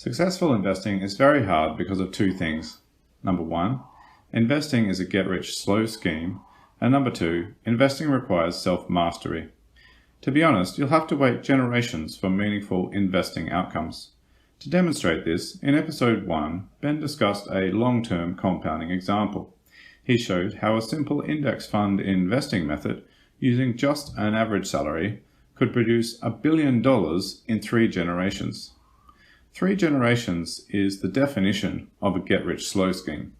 Successful investing is very hard because of two things. Number one, investing is a get-rich-slow scheme, and number two, investing requires self-mastery. To be honest, you'll have to wait generations for meaningful investing outcomes. To demonstrate this, in episode 1, Ben discussed a long-term compounding example. He showed how a simple index fund investing method using just an average salary could produce $1 billion in 3 generations. 3 generations is the definition of a get-rich-slow scheme.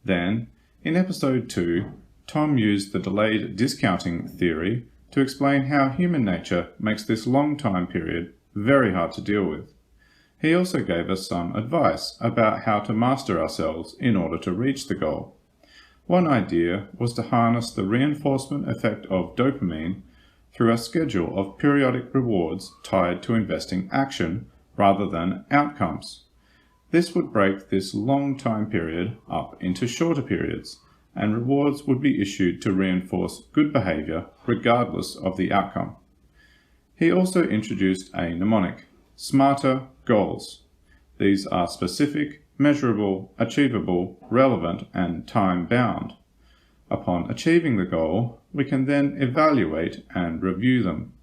Then, in episode 2, Tom used the delayed discounting theory to explain how human nature makes this long time period very hard to deal with. He also gave us some advice about how to master ourselves in order to reach the goal. One idea was to harness the reinforcement effect of dopamine through a schedule of periodic rewards tied to investing action rather than outcomes. This would break this long time period up into shorter periods, and rewards would be issued to reinforce good behaviour regardless of the outcome. He also introduced a mnemonic, SMARTER goals. These are specific, measurable, achievable, relevant, and time-bound. Upon achieving the goal, we can then evaluate and review them.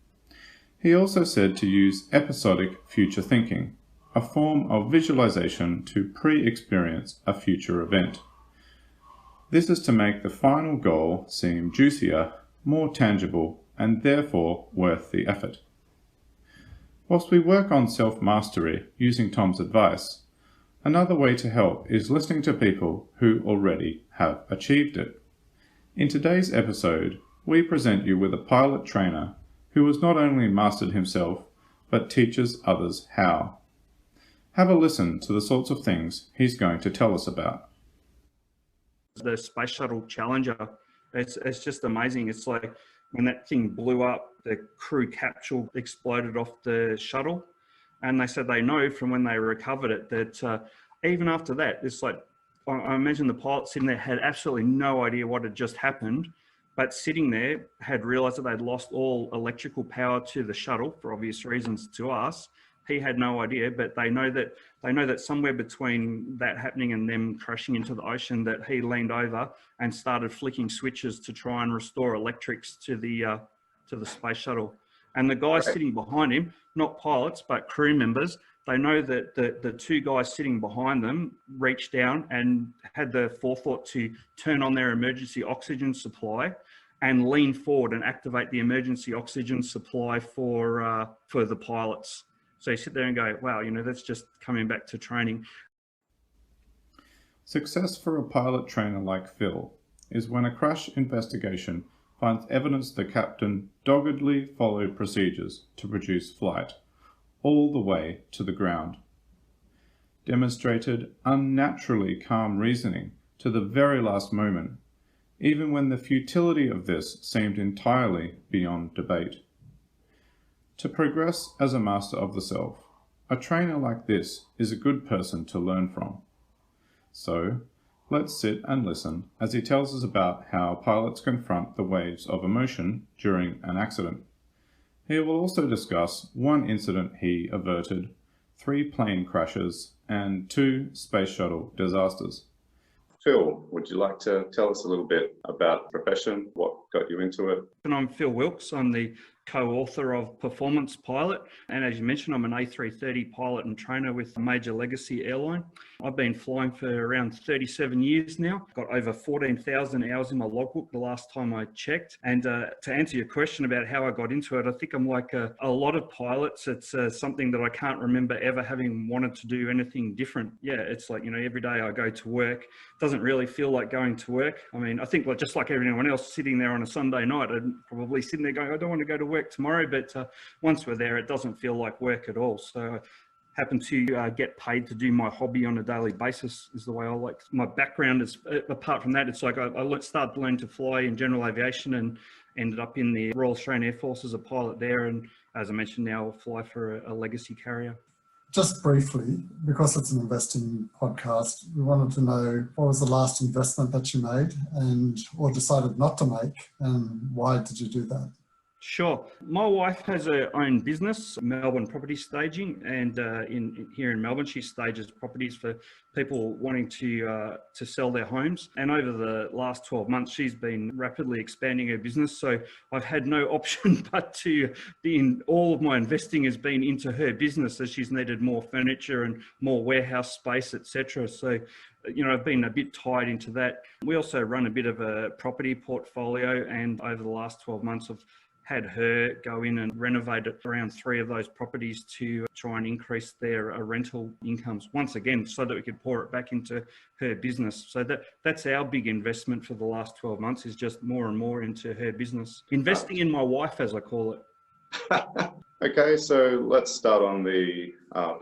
He also said to use episodic future thinking, a form of visualization to pre-experience a future event. This is to make the final goal seem juicier, more tangible, and therefore worth the effort. Whilst we work on self-mastery using Tom's advice, another way to help is listening to people who already have achieved it. In today's episode, we present you with a pilot trainer who has not only mastered himself, but teaches others how. Have a listen to the sorts of things he's going to tell us about. The Space Shuttle Challenger, it's just amazing. It's like when that thing blew up, the crew capsule exploded off the shuttle, and they said they know from when they recovered it that even after that, it's like, I imagine the pilot sitting there had absolutely no idea what had just happened, but sitting there had realized that they'd lost all electrical power to the shuttle for obvious reasons to us. He had no idea, but they know that somewhere between that happening and them crashing into the ocean, that he leaned over and started flicking switches to try and restore electrics to the space shuttle. And the guys sitting behind him, not pilots but crew members, they know that the 2 guys sitting behind them reached down and had the forethought to turn on their emergency oxygen supply and lean forward and activate the emergency oxygen supply for the pilots. So you sit there and go, wow, that's just coming back to training. Success for a pilot trainer like Phil is when a crash investigation finds evidence the captain doggedly followed procedures to produce flight, all the way to the ground. Demonstrated unnaturally calm reasoning to the very last moment, even when the futility of this seemed entirely beyond debate. To progress as a master of the self, a trainer like this is a good person to learn from. So, let's sit and listen as he tells us about how pilots confront the waves of emotion during an accident. He will also discuss one incident he averted, 3 plane crashes, and 2 space shuttle disasters. Phil, would you like to tell us a little bit about the profession, what got you into it? And I'm Phil Wilkes. I'm the co-author of Performance Pilot, and as you mentioned, I'm an A330 pilot and trainer with a major legacy airline. I've been flying for around 37 years now. Got over 14,000 hours in my logbook the last time I checked. And to answer your question about how I got into it, I think I'm like a lot of pilots. It's something that I can't remember ever having wanted to do anything different. Yeah, it's like, every day I go to work, it doesn't really feel like going to work. I mean, I think just like everyone else sitting there on a Sunday night, I'd probably sitting there going, I don't want to go to work tomorrow, but once we're there, it doesn't feel like work at all. So I happen to get paid to do my hobby on a daily basis is the way I like. My background is, apart from that, it's like I started learning to fly in general aviation and ended up in the Royal Australian Air Force as a pilot there. And as I mentioned, now I fly for a legacy carrier. Just briefly, because it's an investing podcast, we wanted to know what was the last investment that you made or decided not to make, and why did you do that? Sure. My wife has her own business, Melbourne Property Staging, and here in Melbourne, she stages properties for people wanting to sell their homes. And over the last 12 months, she's been rapidly expanding her business. So I've had no option but to be in. All of my investing has been into her business as she's needed more furniture and more warehouse space, etc. So, you know, I've been a bit tied into that. We also run a bit of a property portfolio, and over the last 12 months, I've had her go in and renovate around 3 of those properties to try and increase their rental incomes once again, so that we could pour it back into her business. So that's our big investment for the last 12 months, is just more and more into her business. Investing in my wife, as I call it. Okay, so let's start on the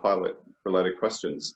pilot related questions.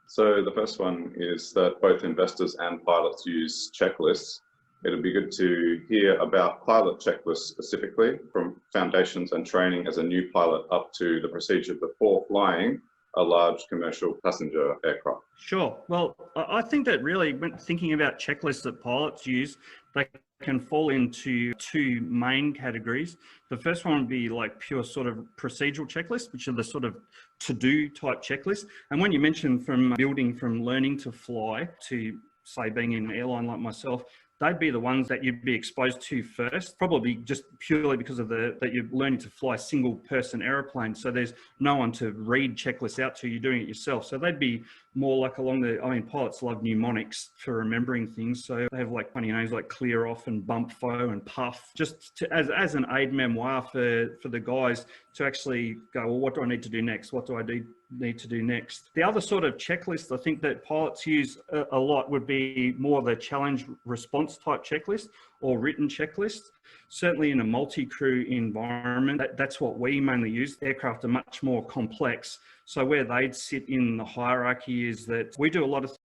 So the first one is that both investors and pilots use checklists. It'd be good to hear about pilot checklists specifically, from foundations and training as a new pilot up to the procedure before flying a large commercial passenger aircraft. Sure. Well, I think that really, when thinking about checklists that pilots use, they can fall into 2 main categories. The first one would be like pure sort of procedural checklists, which are the sort of to-do type checklists. And when you mentioned from building from learning to fly to, say, being in an airline like myself, they'd be the ones that you'd be exposed to first, probably just purely because of that you're learning to fly single person aeroplane. So there's no one to read checklists out to, you're doing it yourself. So they'd be more like along the, I mean, pilots love mnemonics for remembering things. So they have like funny names like clear off and bump foe and puff, just to, as an aid memoir for the guys to actually go, well, what do I need to do next? What do I need to do next? The other sort of checklist I think that pilots use a lot would be more the challenge response type checklist or written checklist. Certainly in a multi-crew environment, that's what we mainly use. Aircraft are much more complex. So where they'd sit in the hierarchy is that we do a lot of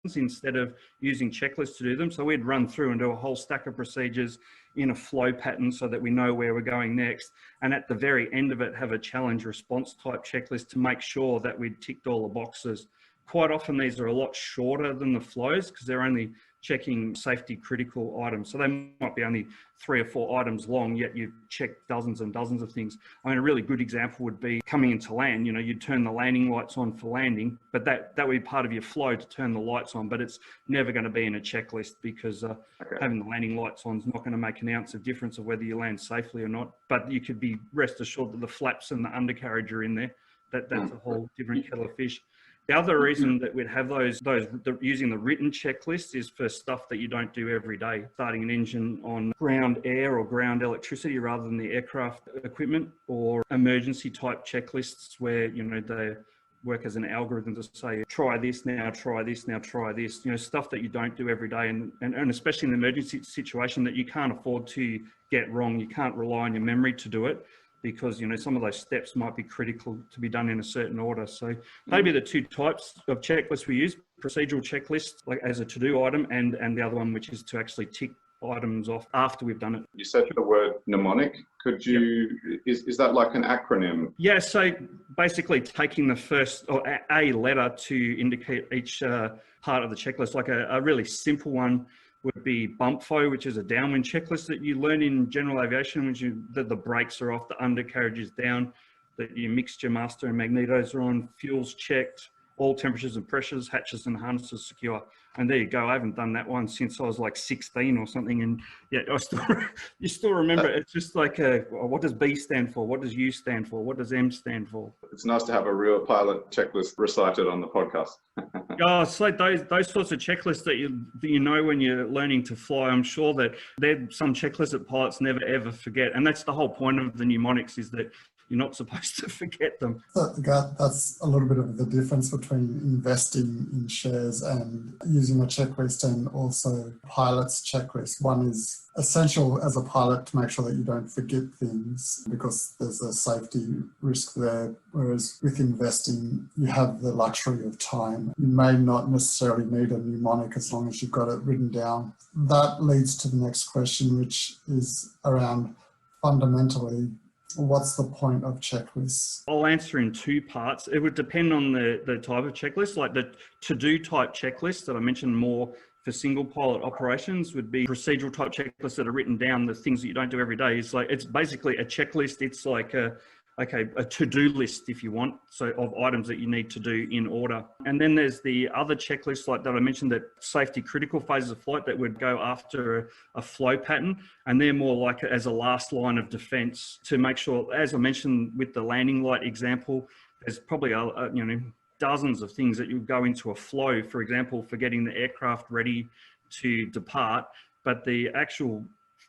things instead of using checklists to do them. So we'd run through and do a whole stack of procedures in a flow pattern so that we know where we're going next. And at the very end of it, have a challenge response type checklist to make sure that we'd ticked all the boxes. Quite often these are a lot shorter than the flows because they're only checking safety critical items. So they might be only 3 or 4 items long, yet you've checked dozens and dozens of things. I mean, a really good example would be coming into land, you know, you'd turn the landing lights on for landing, but that would be part of your flow to turn the lights on, but it's never going to be in a checklist because having the landing lights on is not going to make an ounce of difference of whether you land safely or not. But you could be rest assured that the flaps and the undercarriage are in there. That's a whole different kettle of fish. The other reason that we'd have those using the written checklist is for stuff that you don't do every day, starting an engine on ground air or ground electricity rather than the aircraft equipment, or emergency type checklists where, you know, they work as an algorithm to say, try this now, try this now, try this, you know, stuff that you don't do every day. And especially in an emergency situation that you can't afford to get wrong. You can't rely on your memory to do it, because, you know, some of those steps might be critical to be done in a certain order. So maybe the 2 types of checklists we use: procedural checklists, like as a to-do item, and the other one, which is to actually tick items off after we've done it. You said the word mnemonic. Could you, is that like an acronym? Yeah, so basically taking the first, or a letter to indicate each part of the checklist. Like a really simple one would be bump foe, which is a downwind checklist that you learn in general aviation, which that the brakes are off, the undercarriage is down, that your mixture master and magnetos are on, fuel's checked, all temperatures and pressures, hatches and harnesses secure. And there you go. I haven't done that one since I was like 16 or something. And yeah, you still remember it. It's just like, what does B stand for? What does U stand for? What does M stand for? It's nice to have a real pilot checklist recited on the podcast. Oh, it's like those sorts of checklists that you know when you're learning to fly. I'm sure that they're some checklists that pilots never ever forget. And that's the whole point of the mnemonics, is that you're not supposed to forget them. That's a little bit of the difference between investing in shares and using a checklist, and also pilot's checklist. One is essential as a pilot to make sure that you don't forget things because there's a safety risk there. Whereas with investing, you have the luxury of time. You may not necessarily need a mnemonic as long as you've got it written down. That leads to the next question, which is around fundamentally, what's the point of checklists? I'll answer in 2 parts. It would depend on the type of checklist. Like the to-do type checklist that I mentioned, more for single pilot operations would be procedural type checklists that are written down, the things that you don't do every day. It's basically a checklist. It's like a to-do list, if you want, so of items that you need to do in order. And then there's the other checklists like that I mentioned, that safety critical phases of flight that would go after a flow pattern, and they're more like as a last line of defense to make sure, as I mentioned with the landing light example, there's probably dozens of things that you go into a flow, for example, for getting the aircraft ready to depart, but the actual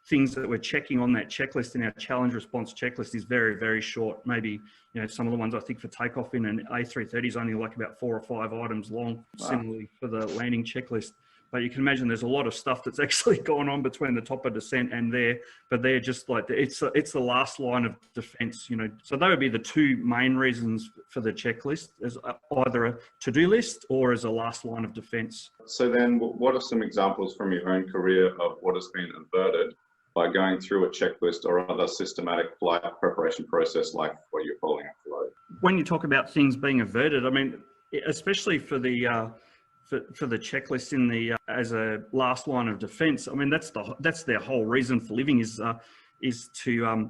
things that we're checking on that checklist in our challenge response checklist is very, very short. Maybe, some of the ones I think for takeoff in an A330 is only like about 4 or 5 items long. Wow. Similarly for the landing checklist. But you can imagine there's a lot of stuff that's actually gone on between the top of descent and there, but they're just like, it's the last line of defense, So that would be the two main reasons for the checklist, as either a to-do list or as a last line of defense. So then what are some examples from your own career of what has been averted by going through a checklist or other systematic flight preparation process like what you're following at Flow? When you talk about things being averted, I mean, especially for the checklist in the as a last line of defense, I mean that's their whole reason for living is to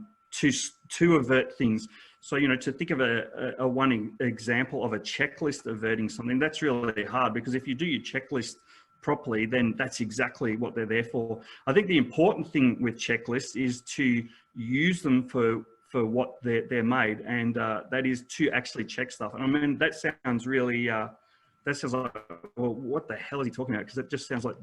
avert things. So to think of a one example of a checklist averting something, that's really hard, because if you do your checklist properly, then that's exactly what they're there for. I think the important thing with checklists is to use them for what they're made, and that is to actually check stuff. And I mean, that sounds really, that sounds like, well, what the hell is he talking about? Because it just sounds like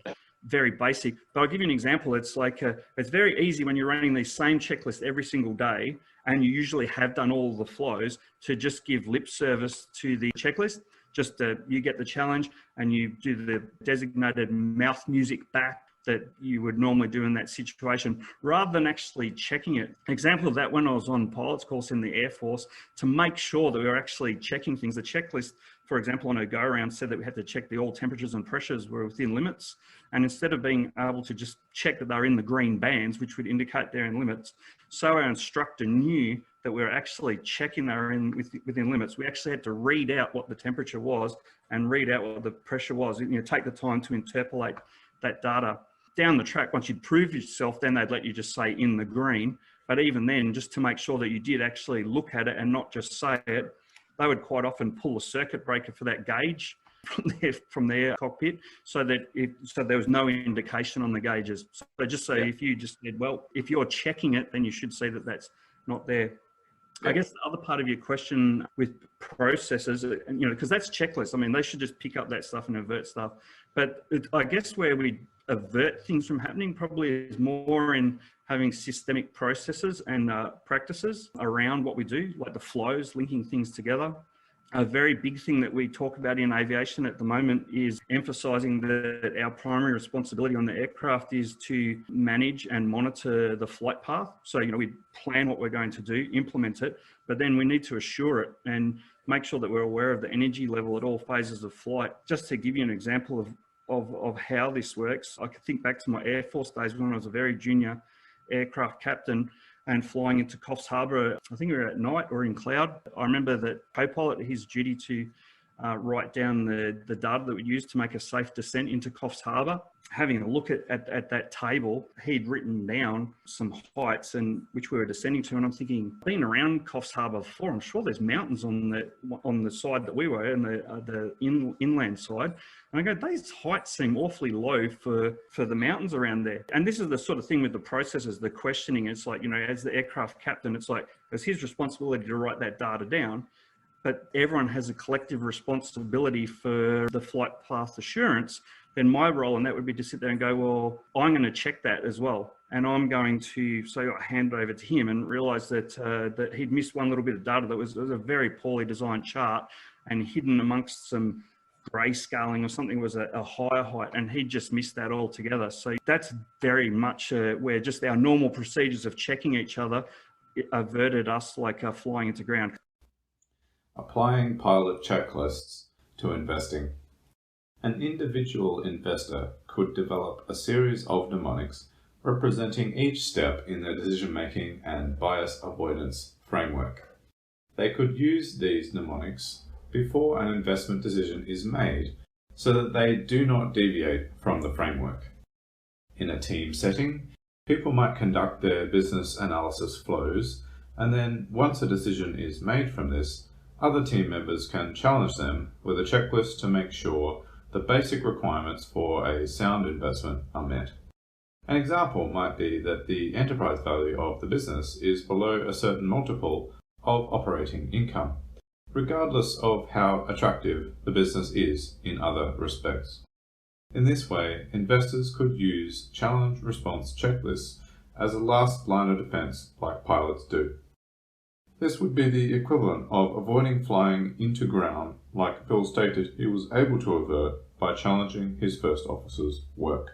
very basic. But I'll give you an example. It's like, it's very easy when you're running these same checklists every single day, and you usually have done all the flows, to just give lip service to the checklist. Just you get the challenge and you do the designated mouth music back that you would normally do in that situation, rather than actually checking it. Example of that, when I was on pilot's course in the Air Force, to make sure that we were actually checking things. The checklist, for example, on a go-around said that we had to check the oil temperatures and pressures were within limits. And instead of being able to just check that they're in the green bands, which would indicate they're in limits, so our instructor knew that we were actually checking they were within limits. We actually had to read out what the temperature was and read out what the pressure was. Take the time to interpolate that data. Down the track, once you'd proved yourself, then they'd let you just say in the green. But even then, just to make sure that you did actually look at it and not just say it, they would quite often pull a circuit breaker for that gauge from their cockpit, so that there was no indication on the gauges. So just so if you just said, well, if you're checking it, then you should see that that's not there. I guess the other part of your question with processes, because that's checklists. I mean, they should just pick up that stuff and avert stuff. But I guess where we avert things from happening probably is more in having systemic processes and practices around what we do, like the flows, linking things together. A very big thing that we talk about in aviation at the moment is emphasising that our primary responsibility on the aircraft is to manage and monitor the flight path. So, we plan what we're going to do, implement it, but then we need to assure it and make sure that we're aware of the energy level at all phases of flight. Just to give you an example of how this works, I can think back to my Air Force days when I was a very junior aircraft captain and flying into Coffs Harbour. I think we were at night or in cloud. I remember that co-pilot, his duty to write down the data that we used to make a safe descent into Coffs Harbour. Having a look at that table, he'd written down some heights and which we were descending to, and I'm thinking, being around Coffs Harbour before, I'm sure there's mountains on the side that we were, and the inland side. And I go, these heights seem awfully low for the mountains around there. And this is the sort of thing with the processes, the questioning. It's like, as the aircraft captain, it's like, it's his responsibility to write that data down. But everyone has a collective responsibility for the flight path assurance. Then my role in that would be to sit there and go, well, I'm going to check that as well. And I'm going to, so I hand it over to him and realize that he'd missed one little bit of data that was a very poorly designed chart, and hidden amongst some grayscaling or something was a higher height, and he just missed that altogether. So that's very much where just our normal procedures of checking each other averted us like flying into ground. Applying pilot checklists to investing. An individual investor could develop a series of mnemonics representing each step in their decision-making and bias avoidance framework. They could use these mnemonics before an investment decision is made so that they do not deviate from the framework. In a team setting, people might conduct their business analysis flows, and then once a decision is made from this, other team members can challenge them with a checklist to make sure the basic requirements for a sound investment are met. An example might be that the enterprise value of the business is below a certain multiple of operating income, regardless of how attractive the business is in other respects. In this way, investors could use challenge response checklists as a last line of defense like pilots do. This would be the equivalent of avoiding flying into ground like Phil stated he was able to avert by challenging his first officer's work.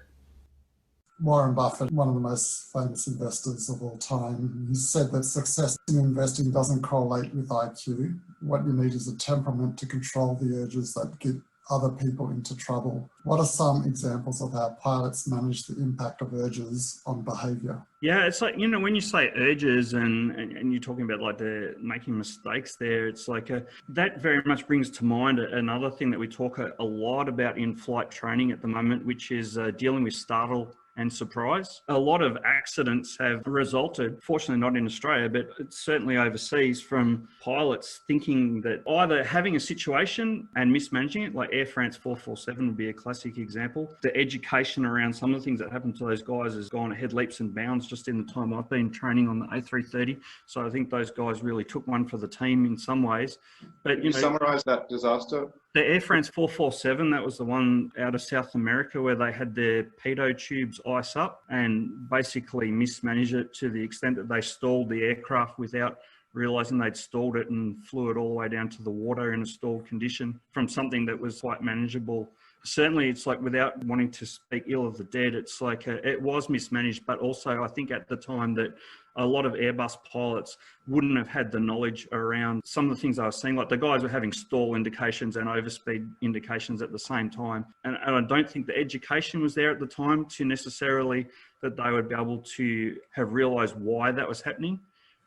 Warren Buffett, one of the most famous investors of all time, he said that success in investing doesn't correlate with IQ. What you need is a temperament to control the urges that get other people into trouble. What are some examples of how pilots manage the impact of urges on behaviour? Yeah, it's like, when you say urges and you're talking about like the making mistakes there, it's like that very much brings to mind another thing that we talk a lot about in flight training at the moment, which is dealing with startle and surprise. A lot of accidents have resulted, fortunately not in Australia, but it's certainly overseas, from pilots thinking that either having a situation and mismanaging it, like Air France 447 would be a classic example. The education around some of the things that happened to those guys has gone ahead leaps and bounds just in the time I've been training on the A330. So I think those guys really took one for the team in some ways. But Can you summarise that disaster? The Air France 447, that was the one out of South America where they had their pitot tubes ice up and basically mismanaged it to the extent that they stalled the aircraft without realising they'd stalled it and flew it all the way down to the water in a stalled condition from something that was quite manageable. Certainly, it's like, without wanting to speak ill of the dead, it's like it was mismanaged, but also I think at the time that a lot of Airbus pilots wouldn't have had the knowledge around some of the things I was seeing. Like, the guys were having stall indications and overspeed indications at the same time. And I don't think the education was there at the time to necessarily that they would be able to have realised why that was happening.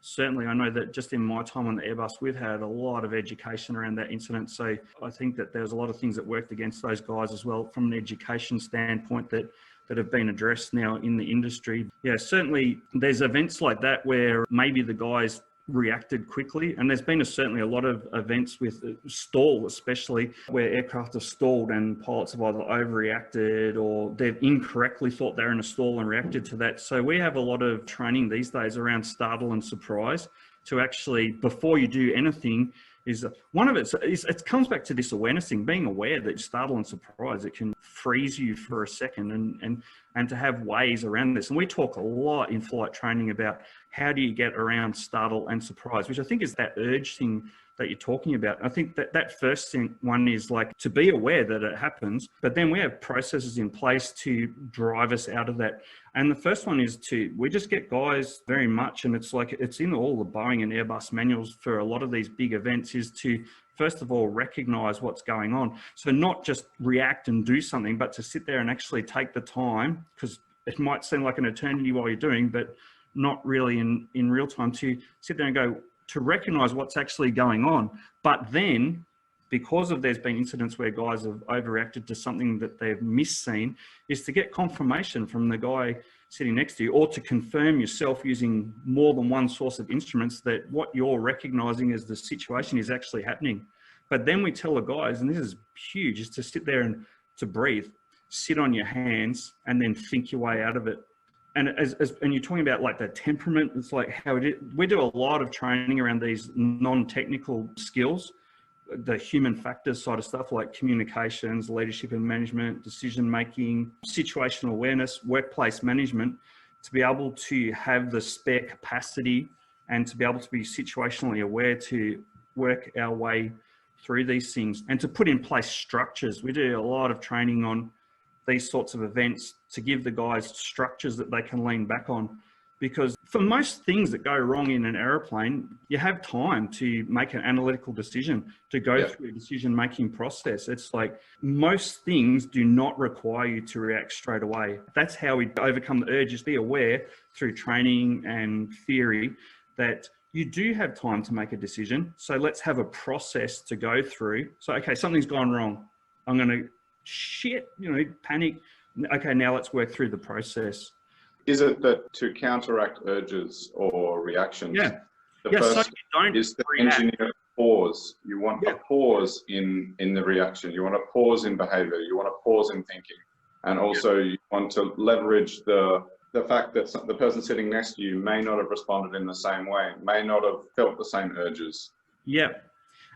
Certainly, I know that just in my time on the Airbus, we've had a lot of education around that incident. So I think that there's a lot of things that worked against those guys as well from an education standpoint that have been addressed now in the industry. Yeah, certainly there's events like that where maybe the guys reacted quickly, and there's been certainly a lot of events with stall, especially where aircraft have stalled and pilots have either overreacted or they've incorrectly thought they're in a stall and reacted to that. So we have a lot of training these days around startle and surprise to actually, before you do anything, is one of it comes back to this awareness thing, being aware that startle and surprise, it can freeze you for a second, and to have ways around this. And we talk a lot in flight training about how do you get around startle and surprise, which I think is that urge thing that you're talking about. I think that first one is like to be aware that it happens, but then we have processes in place to drive us out of that. And the first one is we just get guys very much, and it's like, it's in all the Boeing and Airbus manuals for a lot of these big events, is to first of all recognize what's going on. So not just react and do something, but to sit there and actually take the time, because it might seem like an eternity while you're doing, but not really in real time, to sit there and go, to recognize what's actually going on. But then, because of there's been incidents where guys have overreacted to something that they've misseen, is to get confirmation from the guy sitting next to you, or to confirm yourself using more than one source of instruments that what you're recognizing as the situation is actually happening. But then we tell the guys, and this is huge, is to sit there and to breathe, sit on your hands, and then think your way out of it. And and you're talking about like the temperament, it's like how we do a lot of training around these non-technical skills, the human factors side of stuff, like communications, leadership and management, decision-making, situational awareness, workplace management, to be able to have the spare capacity and to be able to be situationally aware to work our way through these things, and to put in place structures. We do a lot of training on these sorts of events to give the guys structures that they can lean back on. Because for most things that go wrong in an aeroplane, you have time to make an analytical decision, to go through a decision-making process. It's like most things do not require you to react straight away. That's how we overcome the urge, is be aware through training and theory that you do have time to make a decision. So let's have a process to go through. So, okay, something's gone wrong. I'm going to shit, panic. Okay, now let's work through the process. Is it that to counteract urges or reactions, Yeah. the Yeah, so first you don't is to react. engineer a pause? You want Yeah. a pause in the reaction. You want a pause in behavior. You want a pause in thinking. And also you want to leverage the fact that the person sitting next to you may not have responded in the same way, may not have felt the same urges. Yeah.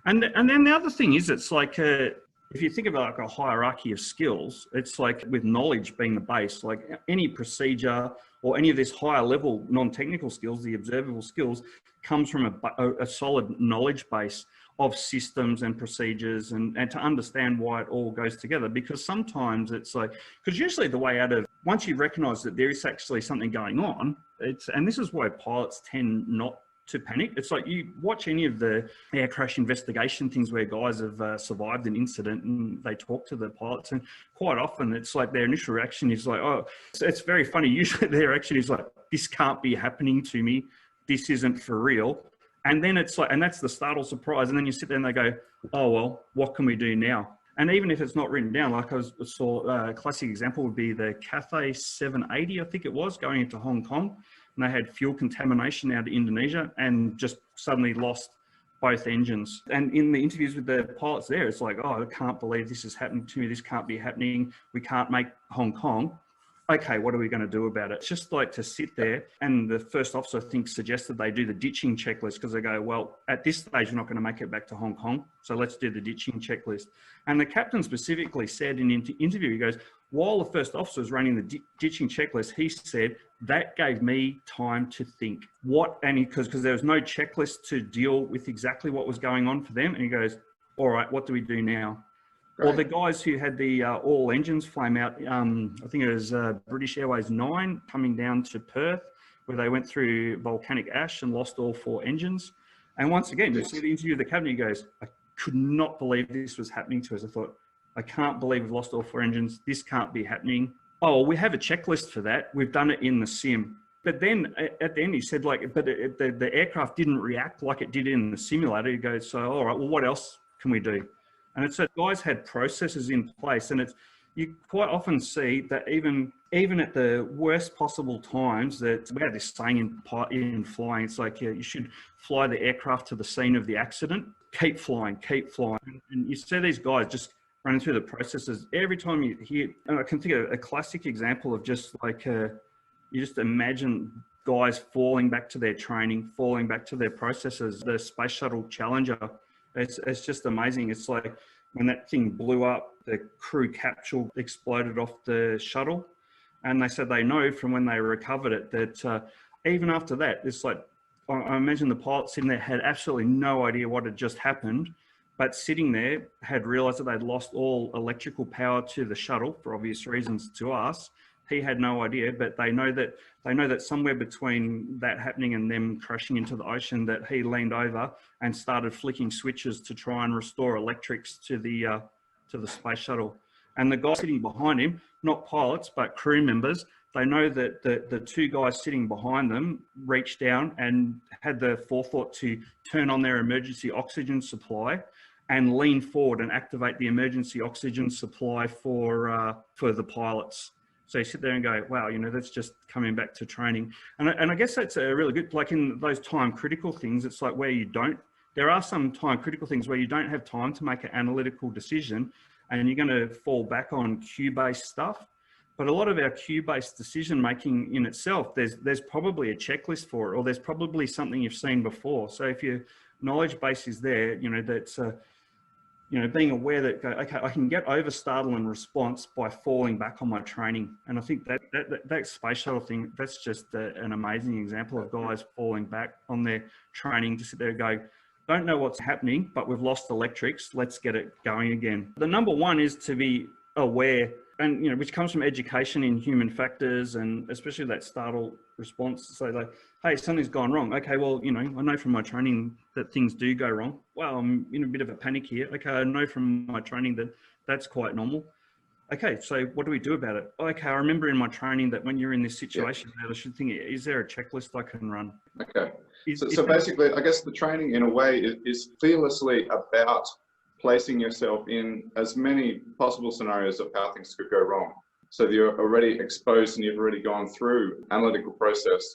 And then the other thing is, it's like if you think about like a hierarchy of skills, it's like with knowledge being the base, like any procedure or any of this higher level non-technical skills, the observable skills, comes from a solid knowledge base of systems and procedures and to understand why it all goes together. Because sometimes it's like, because usually the way out of, once you recognize that there is actually something going on, and this is why pilots tend not to panic. It's like you watch any of the air crash investigation things where guys have survived an incident and they talk to the pilots, and quite often it's like their initial reaction is like, oh, it's very funny. Usually their reaction is like, this can't be happening to me. This isn't for real. And then it's like, and that's the startle surprise. And then you sit there and they go, oh, well, what can we do now? And even if it's not written down, like I saw a classic example would be the Cathay 780, I think it was, going into Hong Kong. And they had fuel contamination out of Indonesia and just suddenly lost both engines. And in the interviews with the pilots there, it's like, oh, I can't believe this is happening to me. This can't be happening. We can't make Hong Kong. Okay, what are we going to do about it? It's just like to sit there, and the first officer, I think, suggested they do the ditching checklist, because they go, well, at this stage, we're not going to make it back to Hong Kong, so let's do the ditching checklist. And the captain specifically said in an interview, he goes, while the first officer was running the ditching checklist, he said, that gave me time to think. Because there was no checklist to deal with exactly what was going on for them. And he goes, all right, what do we do now? Or the guys who had the all engines flame out, I think it was British Airways 9 coming down to Perth, where they went through volcanic ash and lost all 4 engines. And once again, you see the interview of the captain, he goes, I could not believe this was happening to us. I thought, I can't believe we've lost all 4 engines. This can't be happening. Oh, we have a checklist for that. We've done it in the sim. But then at the end, he said, like, but the aircraft didn't react like it did in the simulator. He goes, so, all right, well, what else can we do? And it's that guys had processes in place, and you quite often see that even at the worst possible times, that we have this saying in flying, it's like, you should fly the aircraft to the scene of the accident. Keep flying, keep flying. And you see these guys just running through the processes. Every time you hear, and I can think of a classic example of just like, you just imagine guys falling back to their training, falling back to their processes. The Space Shuttle Challenger, it's just amazing. It's like when that thing blew up, the crew capsule exploded off the shuttle. And they said they know from when they recovered it that even after that, it's like, I imagine the pilot sitting there had absolutely no idea what had just happened, but sitting there had realized that they'd lost all electrical power to the shuttle for obvious reasons to us. He had no idea, but they know that somewhere between that happening and them crashing into the ocean, that he leaned over and started flicking switches to try and restore electrics to the space shuttle. And the guy sitting behind him, not pilots, but crew members, they know that the 2 guys sitting behind them reached down and had the forethought to turn on their emergency oxygen supply and lean forward and activate the emergency oxygen supply for the pilots. So you sit there and go, wow, that's just coming back to training. And I guess that's a really good, like in those time critical things, it's like where there are some time critical things where you don't have time to make an analytical decision, and you're going to fall back on cue-based stuff. But a lot of our cue-based decision making in itself, there's probably a checklist for it, or there's probably something you've seen before. So if your knowledge base is there, that's being aware that, okay, I can get over startle and response by falling back on my training. And I think that space shuttle thing, that's just an amazing example of guys falling back on their training to sit there and go, don't know what's happening, but we've lost electrics. Let's get it going again. The number one is to be aware, and which comes from education in human factors, and especially that startle response. So like, hey, something's gone wrong. Okay, well, I know from my training that things do go wrong. Well, I'm in a bit of a panic here. Okay, I know from my training that that's quite normal. Okay, so what do we do about it? Okay, I remember in my training that when you're in this situation, I should think, is there a checklist I can run? Okay. So basically, I guess the training in a way is fearlessly about placing yourself in as many possible scenarios of how things could go wrong. So that you're already exposed and you've already gone through analytical process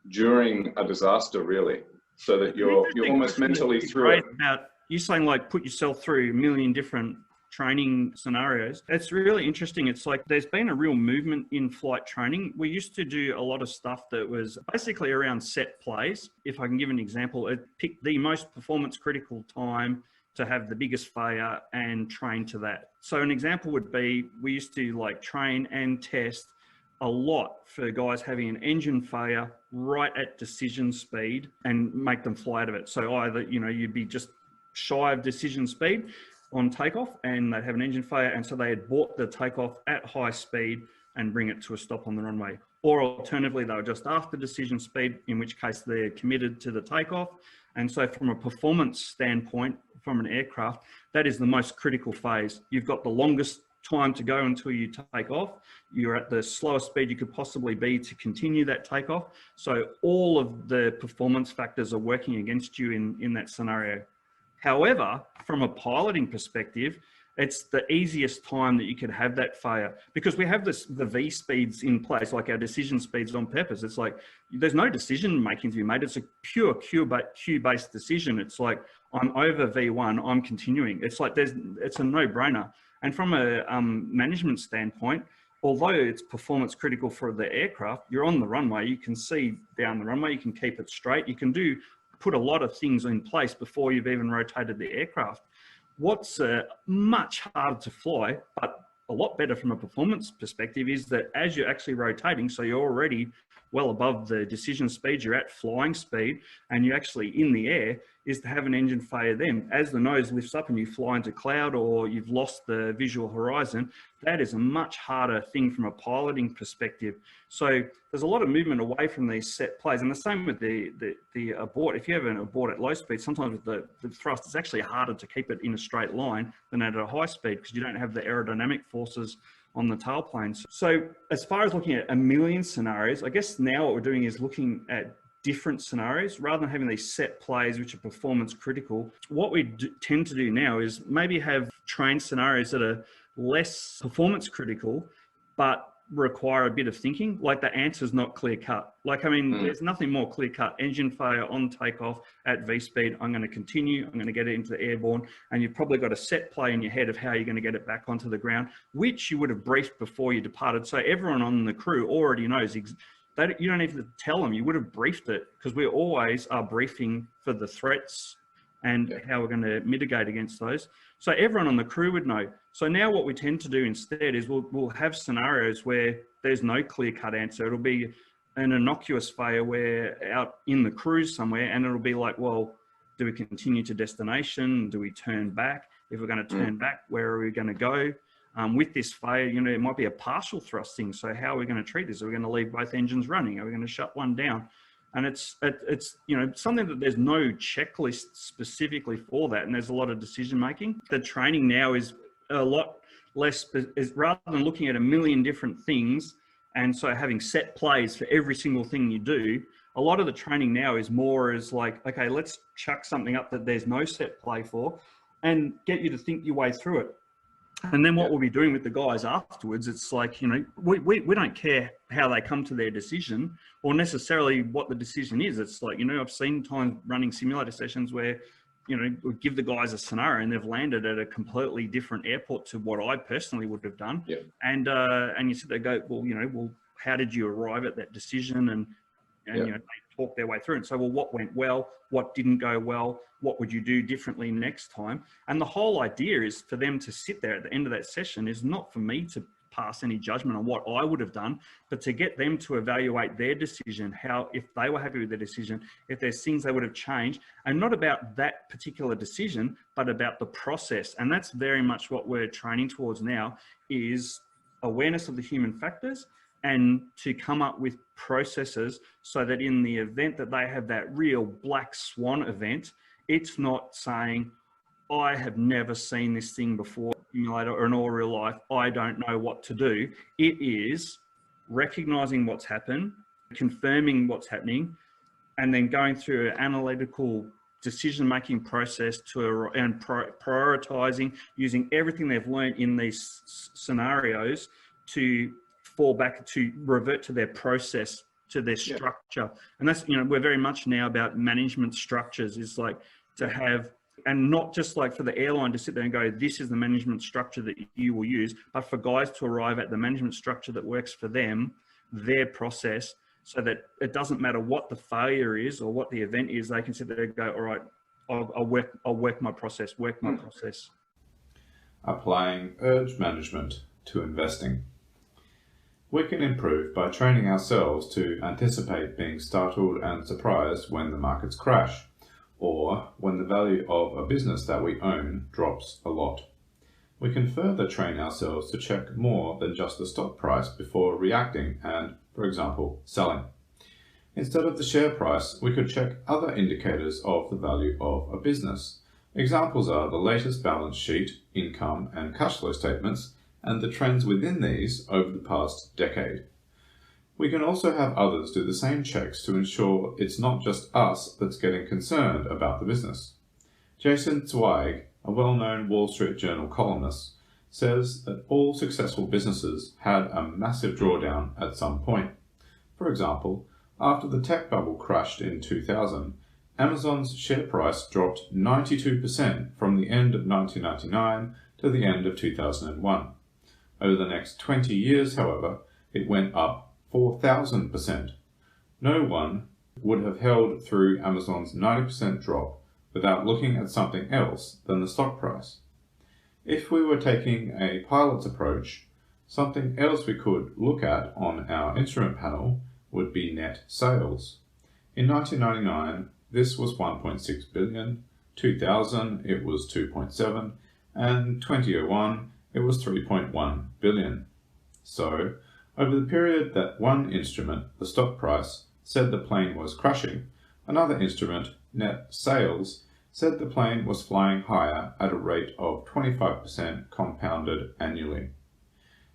during a disaster, really, so that you're almost mentally through it. About you saying like put yourself through a million different training scenarios. It's really interesting. It's like there's been a real movement in flight training. We used to do a lot of stuff that was basically around set plays. If I can give an example, it picked the most performance critical time to have the biggest failure and train to that. So an example would be, we used to like train and test a lot for guys having an engine failure right at decision speed and make them fly out of it. So either, you know, you'd be just shy of decision speed on takeoff and they'd have an engine failure. And so they had brought the takeoff at high speed and bring it to a stop on the runway. Or alternatively, they were just after decision speed, in which case they're committed to the takeoff. And so from a performance standpoint, from an aircraft, that is the most critical phase. You've got the longest time to go until you take off. You're at the slowest speed you could possibly be to continue that takeoff. So all of the performance factors are working against you in that scenario. However, from a piloting perspective, it's the easiest time that you could have that failure, because we have the V speeds in place, like our decision speeds on purpose. It's like, there's no decision making to be made. It's a pure Q-based decision. It's like, I'm over V1, I'm continuing. It's like, it's a no-brainer. And from a management standpoint, although it's performance critical for the aircraft, you're on the runway, you can see down the runway, you can keep it straight, you can put a lot of things in place before you've even rotated the aircraft. What's much harder to fly, but a lot better from a performance perspective, is that as you're actually rotating, so you're already well above the decision speed, you're at flying speed, and you're actually in the air, is to have an engine failure then. As the nose lifts up and you fly into cloud, or you've lost the visual horizon, that is a much harder thing from a piloting perspective. So there's a lot of movement away from these set plays, and the same with the abort. If you have an abort at low speed, sometimes with the thrust, it's actually harder to keep it in a straight line than at a high speed, because you don't have the aerodynamic forces on the tailplanes. So as far as looking at a million scenarios, I guess now what we're doing is looking at different scenarios rather than having these set plays which are performance critical. What we tend to do now is maybe have trained scenarios that are less performance critical but require a bit of thinking. Like the answer's not clear cut. Like, I mean, there's nothing more clear cut. Engine failure on takeoff at V speed, I'm going to continue, I'm going to get it into the airborne, and you've probably got a set play in your head of how you're going to get it back onto the ground, which you would have briefed before you departed. So everyone on the crew already knows. You don't even tell them, you would have briefed it, because we always are briefing for the threats and how we're going to mitigate against those. So everyone on the crew would know. So now what we tend to do instead is we'll have scenarios where there's no clear-cut answer. It'll be an innocuous failure where out in the cruise somewhere, and it'll be like, well, do we continue to destination? Do we turn back? If we're going to turn back, where are we going to go? With this failure, you know, it might be a partial thrusting. So how are we going to treat this? Are we going to leave both engines running? Are we going to shut one down? And it's you know, something that there's no checklist specifically for that, and there's a lot of decision making. The training now is a lot less, is rather than looking at a million different things and so having set plays for every single thing you do, a lot of the training now is more as like, okay, let's chuck something up that there's no set play for and get you to think your way through it. And then what we'll be doing with the guys afterwards, it's like, you know, we don't care how they come to their decision or necessarily what the decision is. It's like, you know, I've seen times running simulator sessions where, you know, we give the guys a scenario and they've landed at a completely different airport to what I personally would have done. Yeah. And you sit there and go, well, you know, well, how did you arrive at that decision? And you know, they talk their way through and say, well, what went well? What didn't go well? What would you do differently next time? And the whole idea is for them to sit there at the end of that session is not for me to pass any judgment on what I would have done, but to get them to evaluate their decision, how, if they were happy with their decision, if there's things they would have changed, and not about that particular decision, but about the process. And that's very much what we're training towards now, is awareness of the human factors and to come up with processes so that in the event that they have that real black swan event, it's not saying, I have never seen this thing before, simulator or in all real life, I don't know what to do. It is recognizing what's happened, confirming what's happening, and then going through an analytical decision-making process and prioritizing, using everything they've learned in these scenarios to fall back, to revert to their process, to their structure. And that's, we're very much now about management structures, is like to have, and not just like for the airline to sit there and go, this is the management structure that you will use, but for guys to arrive at the management structure that works for them, their process, so that it doesn't matter what the failure is or what the event is, they can sit there and go, all right, I'll work my process, process. Applying urge management to investing. We can improve by training ourselves to anticipate being startled and surprised when the markets crash, or when the value of a business that we own drops a lot. We can further train ourselves to check more than just the stock price before reacting and, for example, selling. Instead of the share price, we could check other indicators of the value of a business. Examples are the latest balance sheet, income and cash flow statements, and the trends within these over the past decade. We can also have others do the same checks to ensure it's not just us that's getting concerned about the business. Jason Zweig, a well-known Wall Street Journal columnist, says that all successful businesses had a massive drawdown at some point. For example, after the tech bubble crashed in 2000, Amazon's share price dropped 92% from the end of 1999 to the end of 2001. Over the next 20 years, however, it went up 4,000%. No one would have held through Amazon's 90% drop without looking at something else than the stock price. If we were taking a pilot's approach, something else we could look at on our instrument panel would be net sales. In 1999, this was 1.6 billion, 2000 it was 2.7, and 2001 it was 3.1 billion. So, over the period that one instrument, the stock price, said the plane was crashing, another instrument, net sales, said the plane was flying higher at a rate of 25% compounded annually.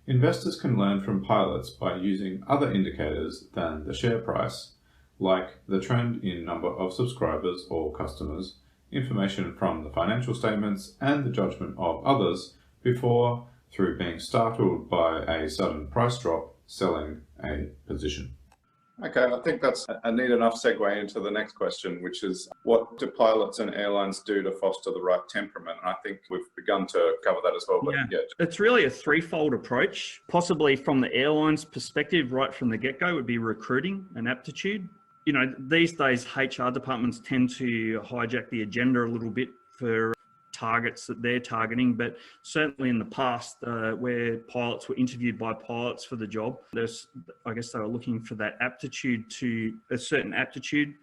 Investors can learn from pilots by using other indicators than the share price, like the trend in number of subscribers or customers, information from the financial statements, and the judgment of others before, through being startled by a sudden price drop, selling a position. Okay, I think that's a neat enough segue into the next question, which is what do pilots and airlines do to foster the right temperament? And I think we've begun to cover that as well. But It's really a threefold approach. Possibly from the airline's perspective, right from the get-go, would be recruiting and aptitude. These days, HR departments tend to hijack the agenda a little bit for targets that they're targeting, but certainly in the past, where pilots were interviewed by pilots for the job, I guess they were looking for that aptitude, to a certain aptitude.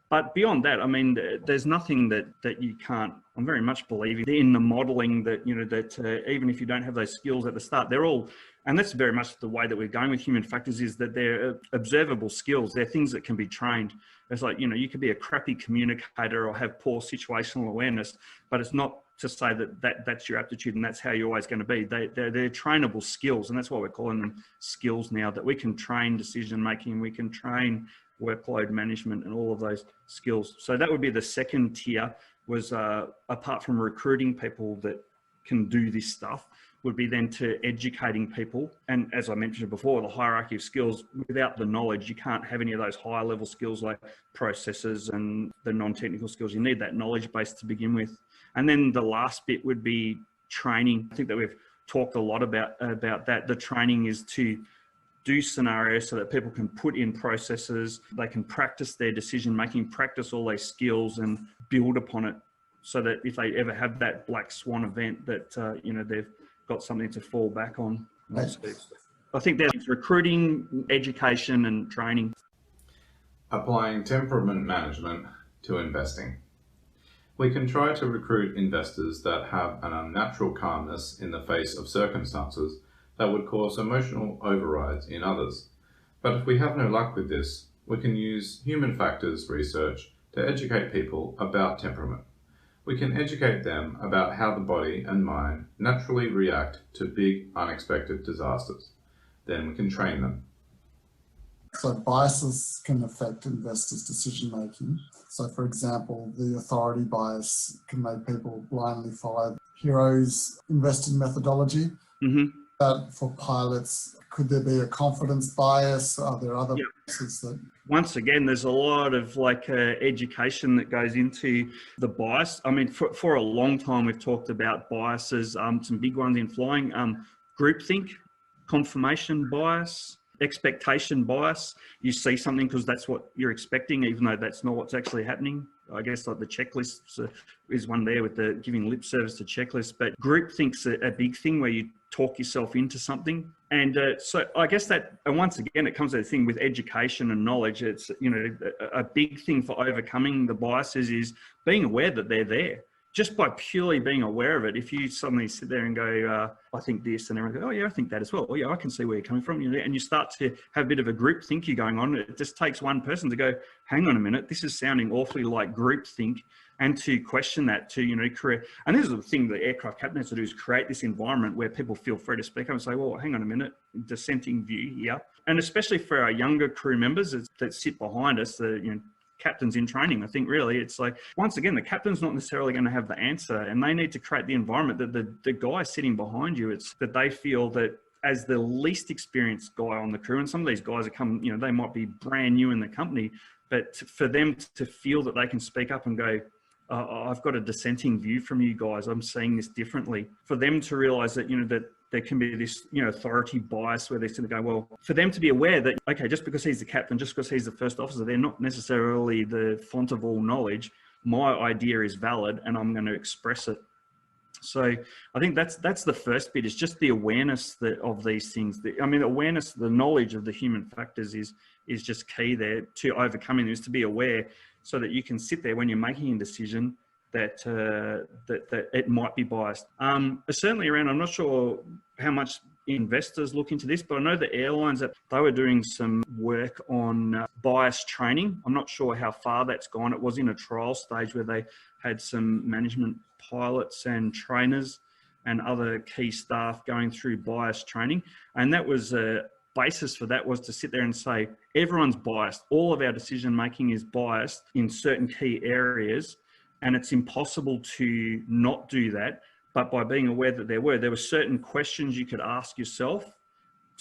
But beyond that, I mean, there's nothing that you can't. I'm very much believing in the modelling that even if you don't have those skills at the start, they're all, and that's very much the way that we're going with human factors, is that they're observable skills. They're things that can be trained. It's like, you could be a crappy communicator or have poor situational awareness, but it's not to say that's your aptitude and that's how you're always going to be. They're trainable skills, and that's why we're calling them skills now, that we can train decision making, we can train workload management and all of those skills. So that would be the second tier, was apart from recruiting people that can do this stuff, would be then to educating people. And as I mentioned before, the hierarchy of skills, without the knowledge, you can't have any of those higher level skills like processes and the non-technical skills. You need that knowledge base to begin with. And then the last bit would be training. I think that we've talked a lot about that. The training is to do scenarios so that people can put in processes, they can practice their decision making, practice all those skills and build upon it, so that if they ever have that black swan event, that they've got something to fall back on. Right. I think there's recruiting, education and training. Applying temperament management to investing. We can try to recruit investors that have an unnatural calmness in the face of circumstances that would cause emotional overrides in others. But if we have no luck with this, we can use human factors research to educate people about temperament. We can educate them about how the body and mind naturally react to big, unexpected disasters. Then we can train them. So biases can affect investors' decision making. So for example, the authority bias can make people blindly follow Hero's investing methodology. Mm-hmm. That for pilots, could there be a confidence bias? Are there other Yep. biases that... Once again, there's a lot of education that goes into the bias. I mean, for a long time, we've talked about biases, some big ones in flying, groupthink, confirmation bias, expectation bias. You see something because that's what you're expecting, even though that's not what's actually happening. I guess like the checklists is one there with the giving lip service to checklists, but groupthink's a big thing where you talk yourself into something. And so I guess that, and once again, it comes to the thing with education and knowledge. It's, you know, a big thing for overcoming the biases is being aware that they're there. Just by purely being aware of it, if you suddenly sit there and go, I think this, and everyone goes, oh yeah, I think that as well. Oh yeah, I can see where you're coming from. You know, and you start to have a bit of a group thinking going on. It just takes one person to go, hang on a minute, this is sounding awfully like group think, and to question that, to, you know, create. And this is the thing that aircraft captain has to do, is create this environment where people feel free to speak up and say, well, hang on a minute, dissenting view here. And especially for our younger crew members that sit behind us, the, you know, captains in training, I think really it's like, once again, the captain's not necessarily going to have the answer, and they need to create the environment that the guy sitting behind you, it's that they feel that as the least experienced guy on the crew, and some of these guys are coming, you know, they might be brand new in the company, but for them to feel that they can speak up and go, I've got a dissenting view from you guys, I'm seeing this differently. For them to realize that, you know, that there can be this, you know, authority bias where they sort of go, well, for them to be aware that, okay, just because he's the captain, just because he's the first officer, they're not necessarily the font of all knowledge. My idea is valid and I'm going to express it. So I think that's the first bit, is just the awareness of these things. I mean, awareness, the knowledge of the human factors is just key there to overcoming this, to be aware so that you can sit there when you're making a decision that it might be biased. Certainly around, I'm not sure how much investors look into this, but I know the airlines, that they were doing some work on bias training. I'm not sure how far that's gone. It was in a trial stage where they had some management pilots and trainers and other key staff going through bias training. And that was a basis for that, was to sit there and say, everyone's biased. All of our decision making is biased in certain key areas. And it's impossible to not do that. But by being aware that there were certain questions you could ask yourself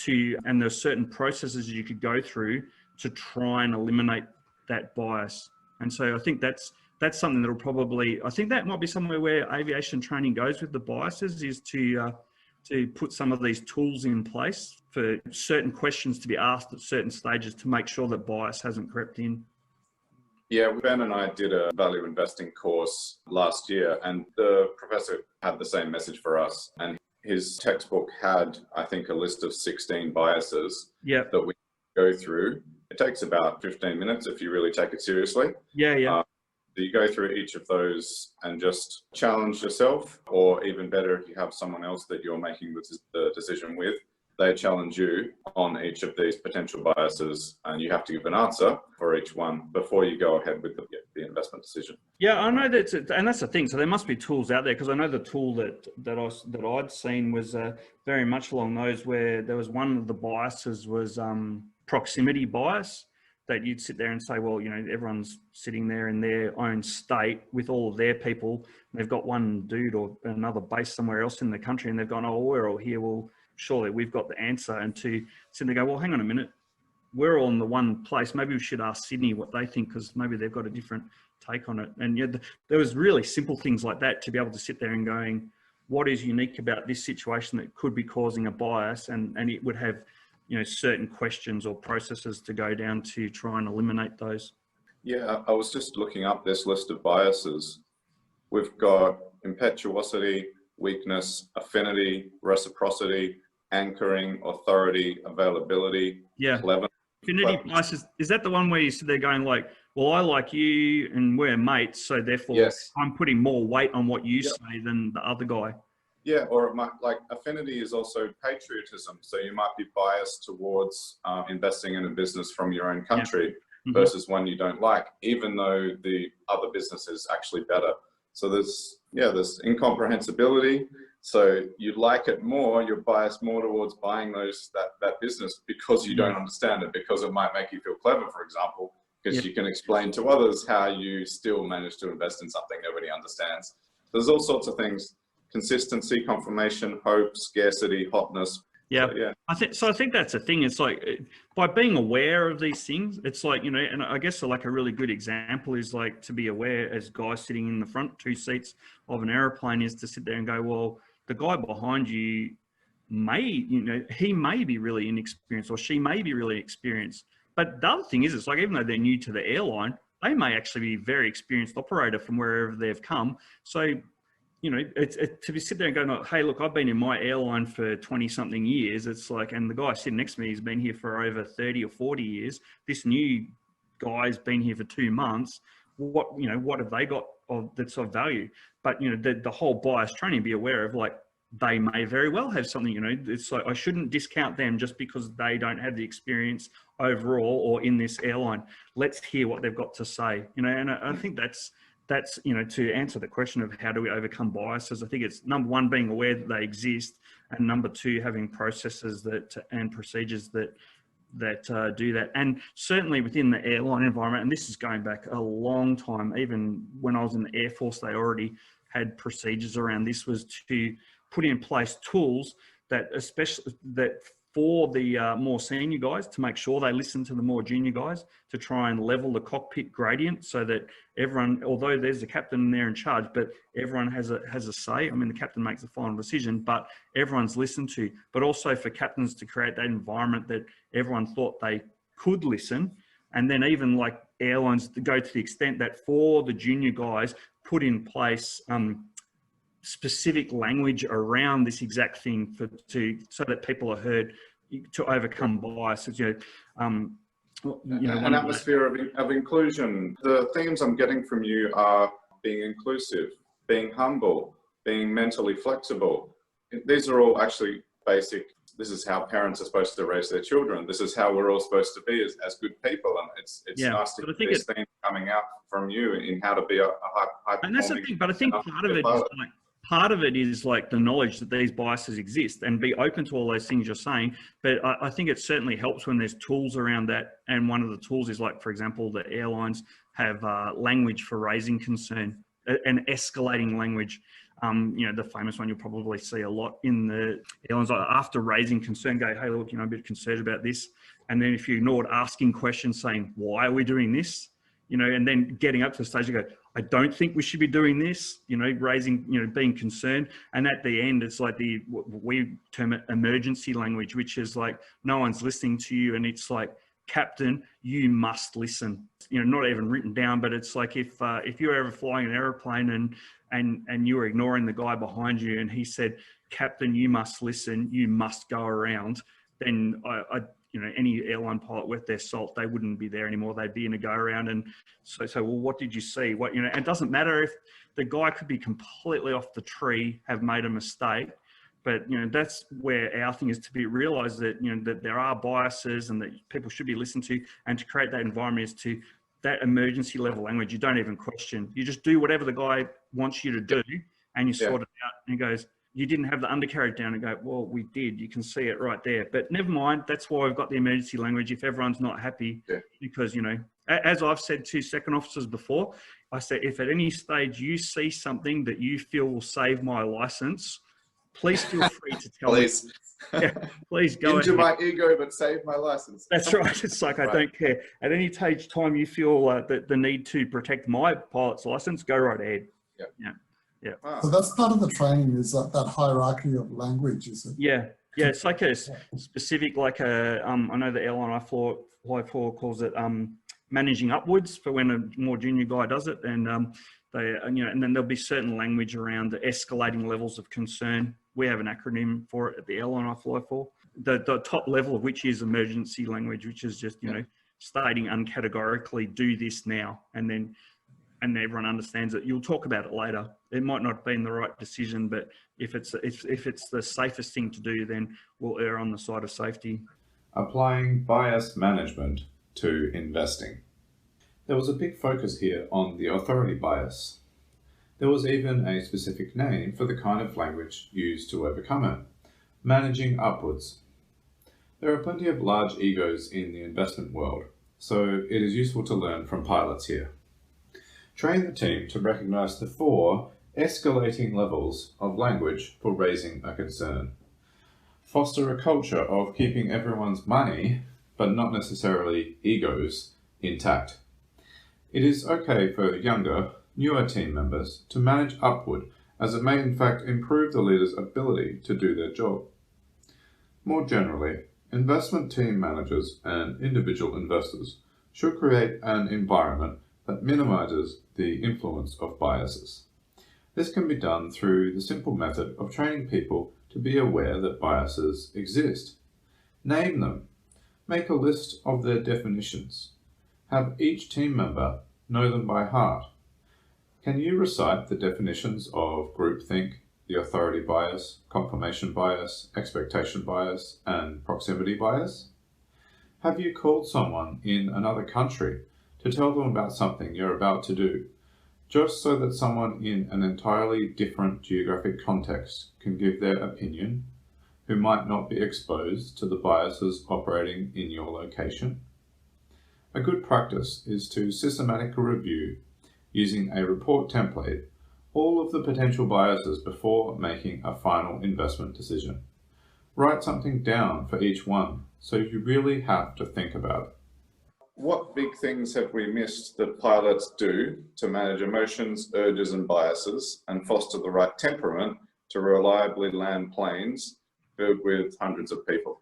and there's certain processes you could go through to try and eliminate that bias. And so I think that's something that'll probably, I think that might be somewhere where aviation training goes with the biases, is to put some of these tools in place for certain questions to be asked at certain stages to make sure that bias hasn't crept in. Yeah, Ben and I did a value investing course last year, and the professor had the same message for us. And his textbook had, I think, a list of 16 biases that we go through. It takes about 15 minutes if you really take it seriously. Yeah. So you go through each of those and just challenge yourself, or even better, if you have someone else that you're making the decision with, they challenge you on each of these potential biases, and you have to give an answer for each one before you go ahead with the investment decision. Yeah, I know that, and that's the thing. So there must be tools out there, because I know the tool that I'd seen was very much along those, where there was one of the biases was proximity bias, that you'd sit there and say, well, you know, everyone's sitting there in their own state with all of their people. They've got one dude or another base somewhere else in the country, and they've gone, oh, we're all here. Well, surely we've got the answer. And to sit there and go, well, hang on a minute, we're all in the one place. Maybe we should ask Sydney what they think, because maybe they've got a different take on it. And yeah, there was really simple things like that to be able to sit there and going, what is unique about this situation that could be causing a bias? And it would have, you know, certain questions or processes to go down to try and eliminate those. Yeah, I was just looking up this list of biases. We've got impetuosity, weakness, affinity, reciprocity, anchoring, authority, availability, cleverness. Affinity bias, is that the one where you sit there going like, well, I like you and we're mates, so therefore I'm putting more weight on what you say than the other guy? Yeah, or it might, like, affinity is also patriotism. So you might be biased towards investing in a business from your own country versus one you don't like, even though the other business is actually better. So there's incomprehensibility, So you like it more, you're biased more towards buying that business because you don't understand it, because it might make you feel clever, for example, because you can explain to others how you still manage to invest in something nobody understands. There's all sorts of things: consistency, confirmation, hope, scarcity, hotness. Yeah. So, yeah. I think that's the thing. It's like, by being aware of these things, it's like, you know, and I guess like a really good example is like to be aware as guys sitting in the front two seats of an aeroplane is to sit there and go, well, the guy behind you may, you know, he may be really inexperienced or she may be really experienced. But the other thing is, it's like, even though they're new to the airline, they may actually be a very experienced operator from wherever they've come. So, you know, it's to be sit there and go, no, hey, look, I've been in my airline for 20 something years. It's like, and the guy sitting next to me has been here for over 30 or 40 years. This new guy's been here for 2 months. What, you know, what have they got that's of value? But, you know, the whole bias training, be aware of, like, they may very well have something, you know, it's like, I shouldn't discount them just because they don't have the experience overall or in this airline. Let's hear what they've got to say, you know, and I think that's, you know, to answer the question of how do we overcome biases, I think it's number one, being aware that they exist, and number two, having processes and procedures that do that. And certainly within the airline environment, and this is going back a long time, even when I was in the Air Force, they already had procedures around this, was to put in place tools that, especially that for the more senior guys, to make sure they listen to the more junior guys, to try and level the cockpit gradient so that everyone, although there's a captain there in charge, but everyone has a say. I mean, the captain makes the final decision, but everyone's listened to. But also for captains to create that environment that everyone thought they could listen. And then even like airlines to go to the extent that for the junior guys, put in place specific language around this exact thing so that people are heard, to overcome biases. You know, an atmosphere of inclusion. The themes I'm getting from you are being inclusive, being humble, being mentally flexible. These are all actually basic. This is how parents are supposed to raise their children. This is how we're all supposed to be as good people. And it's nice to hear these themes coming out from you in how to be a high performing. And that's the thing. But I think part of it is like the knowledge that these biases exist, and be open to all those things you're saying. But I think it certainly helps when there's tools around that. And one of the tools is, like, for example, the airlines have language for raising concern, and escalating language. You know, the famous one you'll probably see a lot in the airlines, like, after raising concern, go, hey, look, you know, I'm a bit concerned about this. And then if you ignored asking questions saying, why are we doing this? You know, and then getting up to the stage, you go, I don't think we should be doing this, you know, raising, you know, being concerned. And at the end, it's like we term it emergency language, which is like, no one's listening to you. And it's like, captain, you must listen, you know, not even written down, but it's like, if you're ever flying an airplane and you were ignoring the guy behind you and he said, captain, you must listen, you must go around, then you know, any airline pilot worth their salt, they wouldn't be there anymore. They'd be in a go around. And so, well, what did you see? What, you know, and it doesn't matter if the guy could be completely off the tree, have made a mistake, but, you know, that's where our thing is, to be realized that, you know, that there are biases and that people should be listened to, and to create that environment is to that emergency level language. You don't even question, you just do whatever the guy wants you to do, and you sort it out. And he goes, you didn't have the undercarriage down, and go, well, we did. You can see it right there. But never mind. That's why we've got the emergency language if everyone's not happy. Because, you know, as I've said to second officers before, I say, if at any stage you see something that you feel will save my license, please feel free to tell me. Yeah, please go Injure my ego, but save my license. That's right. It's like, I don't care. At any time you feel the need to protect my pilot's license, go right ahead. Yeah. Wow. So that's part of the training, is that hierarchy of language, is it? Yeah. It's like a specific, like I know the airline I fly for calls it managing upwards, for when a more junior guy does it, and you know, and then there'll be certain language around the escalating levels of concern. We have an acronym for it at the airline I fly for. The top level of which is emergency language, which is just, you know, stating uncategorically, do this now, and everyone understands it. You'll talk about it later. It might not have been the right decision, but if it's the safest thing to do, then we'll err on the side of safety. Applying bias management to investing. There was a big focus here on the authority bias. There was even a specific name for the kind of language used to overcome it: managing upwards. There are plenty of large egos in the investment world, so it is useful to learn from pilots here. Train the team to recognize the 4 escalating levels of language for raising a concern. Foster a culture of keeping everyone's money, but not necessarily egos, intact. It is okay for younger, newer team members to manage upward, as it may in fact improve the leader's ability to do their job. More generally, investment team managers and individual investors should create an environment that minimizes the influence of biases. This can be done through the simple method of training people to be aware that biases exist. Name them. Make a list of their definitions. Have each team member know them by heart. Can you recite the definitions of groupthink, the authority bias, confirmation bias, expectation bias, and proximity bias? Have you called someone in another country to tell them about something you're about to do, just so that someone in an entirely different geographic context can give their opinion, who might not be exposed to the biases operating in your location? A good practice is to systematically review, using a report template, all of the potential biases before making a final investment decision. Write something down for each one, so you really have to think about it. What big things have we missed that pilots do to manage emotions, urges, and biases and foster the right temperament to reliably land planes filled with hundreds of people?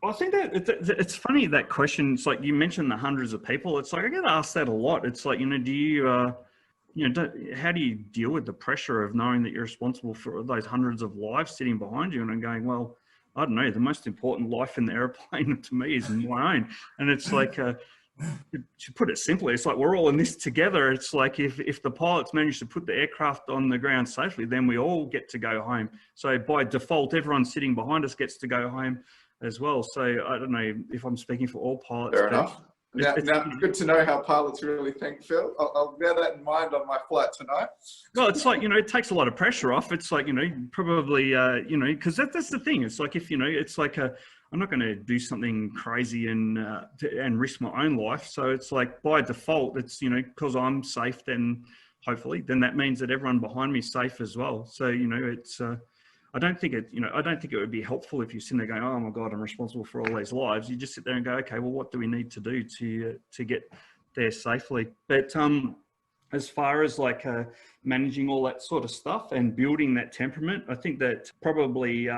I think that it's funny, that question. It's like you mentioned the hundreds of people. It's like I get asked that a lot. It's like, do you, how do you deal with the pressure of knowing that you're responsible for those hundreds of lives sitting behind you? And I'm going, well, I don't know. The most important life in the airplane to me is my own. And it's like, to put it simply, it's like we're all in this together. It's like if the pilots manage to put the aircraft on the ground safely, then we all get to go home. So by default, everyone sitting behind us gets to go home as well. So I don't know if I'm speaking for all pilots. Fair enough. Now, good to know how pilots really think, Phil. I'll bear that in mind on my flight tonight. Well, it's like, it takes a lot of pressure off. It's like, probably, because that's the thing. It's like, it's like I'm not going to do something crazy and risk my own life. So it's like by default, it's, because I'm safe, then hopefully, then that means that everyone behind me is safe as well. So, it's, I don't think it would be helpful if you're sitting there going, oh my God, I'm responsible for all these lives. You just sit there and go, okay, well, what do we need to do to get there safely? But as far as like managing all that sort of stuff and building that temperament, I think that probably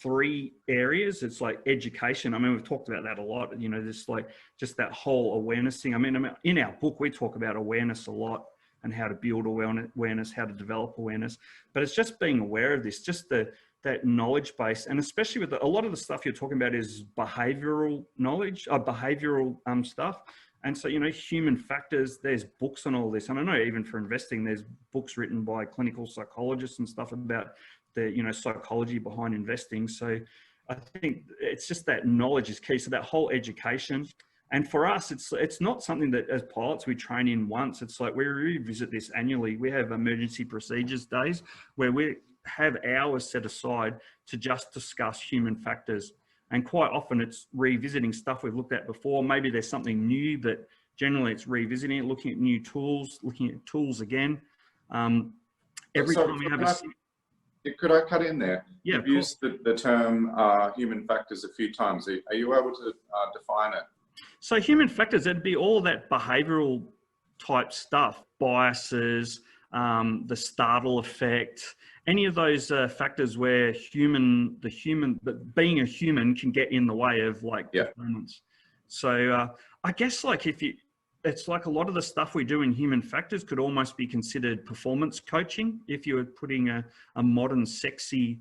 3 areas. It's like education. I mean, we've talked about that a lot, this like just that whole awareness thing. I mean, in our book, we talk about awareness a lot and how to build awareness, how to develop awareness. But it's just being aware of this, just that knowledge base. And especially with a lot of the stuff you're talking about is behavioral knowledge, behavioral stuff. And so, human factors, there's books on all this. And I know even for investing, there's books written by clinical psychologists and stuff about the, psychology behind investing. So I think it's just that knowledge is key. So that whole education. And for us, it's not something that as pilots we train in once. It's like we revisit this annually. We have emergency procedures days where we have hours set aside to just discuss human factors. And quite often it's revisiting stuff we've looked at before. Maybe there's something new, but generally it's revisiting it, looking at new tools, looking at tools again. Every time we have could I cut in there? Yeah, you've used the term human factors a few times. Are you able to define it? So human factors, it'd be all that behavioral type stuff, biases, the startle effect, any of those factors where but being a human can get in the way of like performance. So I guess like it's like a lot of the stuff we do in human factors could almost be considered performance coaching if you were putting a modern sexy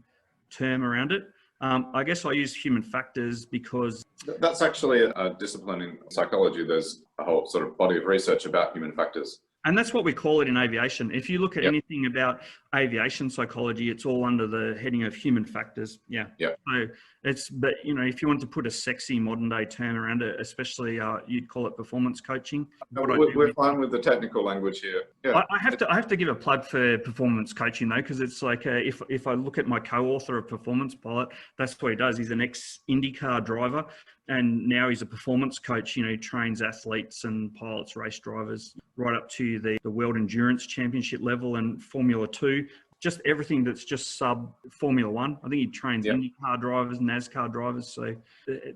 term around it. I guess I use human factors because that's actually a discipline in psychology. There's a whole sort of body of research about human factors. And that's what we call it in aviation. If you look at anything about aviation psychology, it's all under the heading of human factors. Yeah. Yeah. So but if you want to put a sexy modern day term around it, especially you'd call it performance coaching. We're fine with the technical language here. Yeah. I have to give a plug for performance coaching though, because it's like if I look at my co-author of Performance Pilot, that's what he does. He's an ex-IndyCar driver, and now he's a performance coach. He trains athletes and pilots, race drivers, right up to the World Endurance Championship level and Formula 2. Just everything that's just sub Formula 1. I think he trains IndyCar drivers, NASCAR drivers. So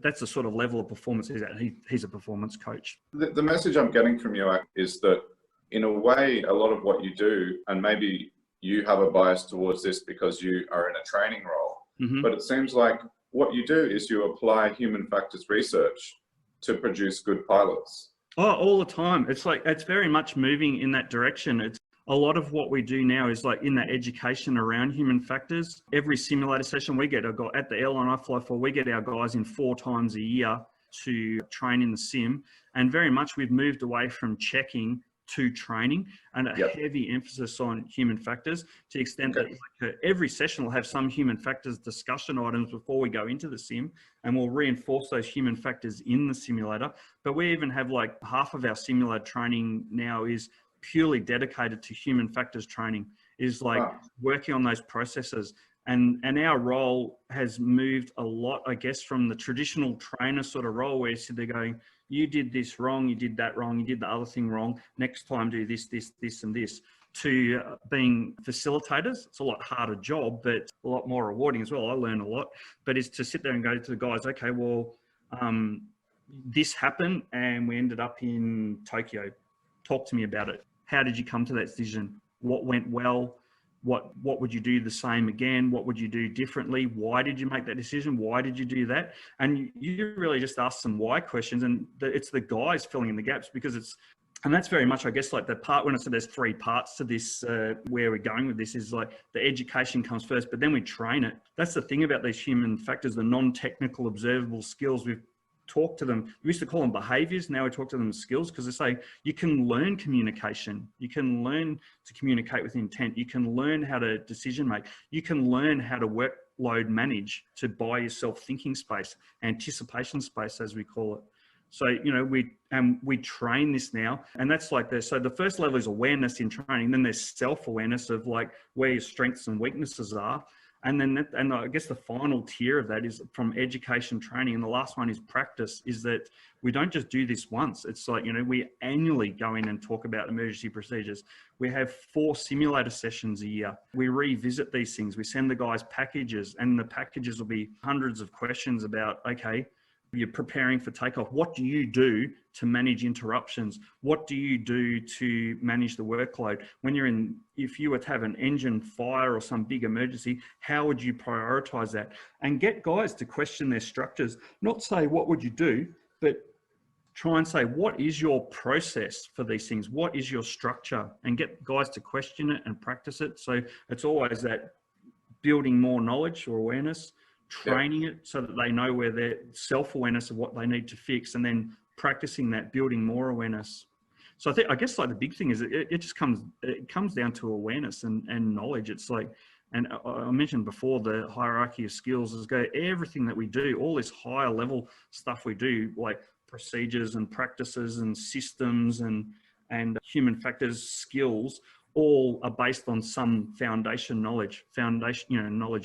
that's the sort of level of performance he's at. He's a performance coach. The message I'm getting from you is that, in a way, a lot of what you do, and maybe you have a bias towards this because you are in a training role, but it seems like what you do is you apply human factors research to produce good pilots. Oh, all the time. It's very much moving in that direction. It's a lot of what we do now is like in that education around human factors. Every simulator session we get, at the airline I fly for, we get our guys in 4 times a year to train in the sim. And very much we've moved away from checking to training, and a heavy emphasis on human factors, to the extent that every session will have some human factors discussion items before we go into the sim, and we'll reinforce those human factors in the simulator. But we even have like half of our simulator training now is purely dedicated to human factors training, is like working on those processes. And our role has moved a lot, I guess, from the traditional trainer sort of role where you sit there going, you did this wrong, you did that wrong, you did the other thing wrong, next time do this, and this, to being facilitators. It's a lot harder job, but a lot more rewarding as well. I learn a lot, but it's to sit there and go to the guys, okay, well, this happened and we ended up in Tokyo. Talk to me about it. How did you come to that decision? What went well? What would you do the same again? What would you do differently? Why did you make that decision? Why did you do that? And you really just ask some why questions, and it's the guys filling in the gaps, because and that's very much, I guess, like the part when I said there's 3 parts to this, where we're going with this is like the education comes first, but then we train it. That's the thing about these human factors, the non-technical observable skills. We've talked to them. We used to call them behaviors. Now we talk to them as skills, because they say you can learn communication. You can learn to communicate with intent. You can learn how to decision make. You can learn how to workload manage, to buy yourself thinking space, anticipation space, as we call it. So, we train this now, and that's like so the first level is awareness in training. Then there's self-awareness of like where your strengths and weaknesses are. And then, and I guess the final tier of that is from education training. And the last one is practice, is that we don't just do this once. It's like, we annually go in and talk about emergency procedures. We have 4 simulator sessions a year. We revisit these things. We send the guys packages, and the packages will be hundreds of questions about, okay, you're preparing for takeoff. What do you do to manage interruptions? What do you do to manage the workload? If you were to have an engine fire or some big emergency, how would you prioritize that? And get guys to question their structures, not say, what would you do, but try and say, what is your process for these things? What is your structure? And get guys to question it and practice it. So it's always that building more knowledge or awareness, training it so that they know where their self-awareness of what they need to fix, and then practicing that, building more awareness. So I guess like the big thing is it just comes down to awareness and knowledge. It's like, and I mentioned before, the hierarchy of skills is everything that we do, all this higher level stuff we do, like procedures and practices and systems and human factors skills, all are based on some knowledge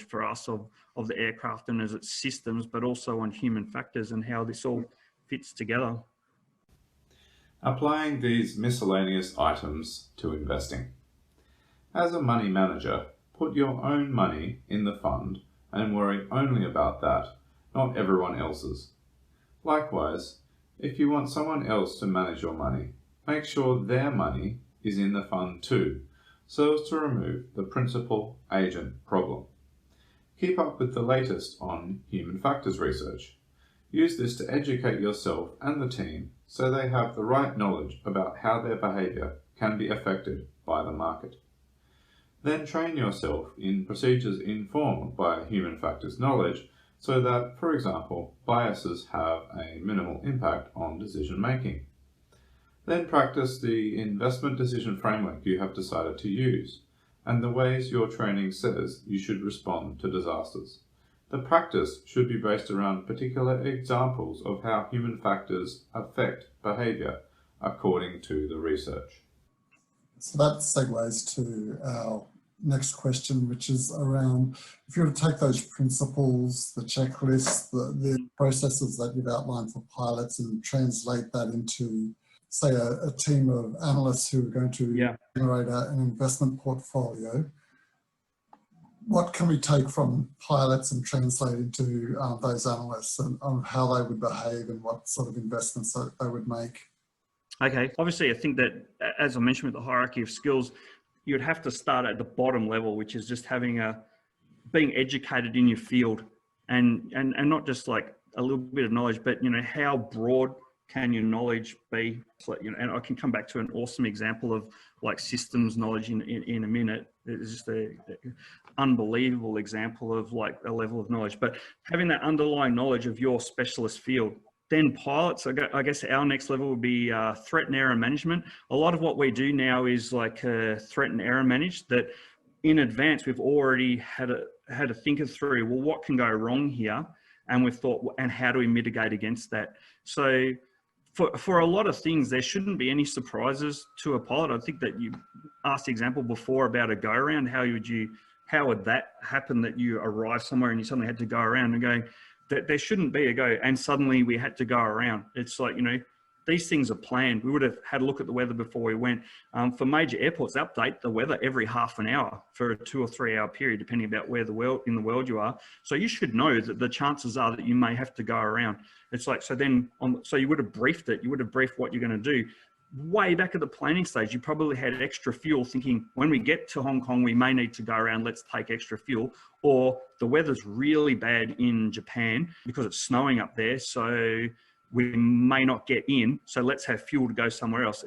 for us of the aircraft and as its systems, but also on human factors and how this all fits together. Applying these miscellaneous items to investing. As a money manager, put your own money in the fund and worry only about that, not everyone else's. Likewise, if you want someone else to manage your money, make sure their money is in the fund too, so as to remove the principal-agent problem. Keep up with the latest on human factors research. Use this to educate yourself and the team so they have the right knowledge about how their behaviour can be affected by the market. Then train yourself in procedures informed by human factors knowledge so that, for example, biases have a minimal impact on decision making. Then practice the investment decision framework you have decided to use, and the ways your training says you should respond to disasters. The practice should be based around particular examples of how human factors affect behaviour according to the research. So that segues to our next question, which is around, if you were to take those principles, the checklists, the processes that you've outlined for pilots and translate that into, say, a team of analysts who are going to generate an investment portfolio, what can we take from pilots and translate into those analysts and on how they would behave and what sort of investments that they would make? Okay, obviously I think that, as I mentioned with the hierarchy of skills, you'd have to start at the bottom level, which is just being educated in your field and not just like a little bit of knowledge, but how broad can your knowledge be? So, and I can come back to an awesome example of like systems knowledge in a minute. It's just an unbelievable example of like a level of knowledge, but having that underlying knowledge of your specialist field. Then pilots, I guess our next level would be threat and error management. A lot of what we do now is like threat and error managed, that in advance we've already had a thinker through, well, what can go wrong here? And we've thought, and how do we mitigate against that? So for a lot of things, there shouldn't be any surprises to a pilot. I think that you asked the example before about a go around. How would that happen, that you arrive somewhere and you suddenly had to go around and go, that there shouldn't be a go and suddenly we had to go around. It's like, these things are planned. We would have had a look at the weather before we went. For major airports, they update the weather every half an hour for a 2 or 3 hour period, depending about where in the world you are. So you should know that the chances are that you may have to go around. It's like, so you would have briefed it. You would have briefed what you're going to do. Way back at the planning stage, you probably had extra fuel thinking, when we get to Hong Kong, we may need to go around, let's take extra fuel. Or the weather's really bad in Japan because it's snowing up there, so we may not get in, so let's have fuel to go somewhere else.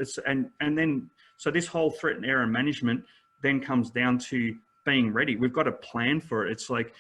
So this whole threat and error management then comes down to being ready. We've got a plan for it. It's like,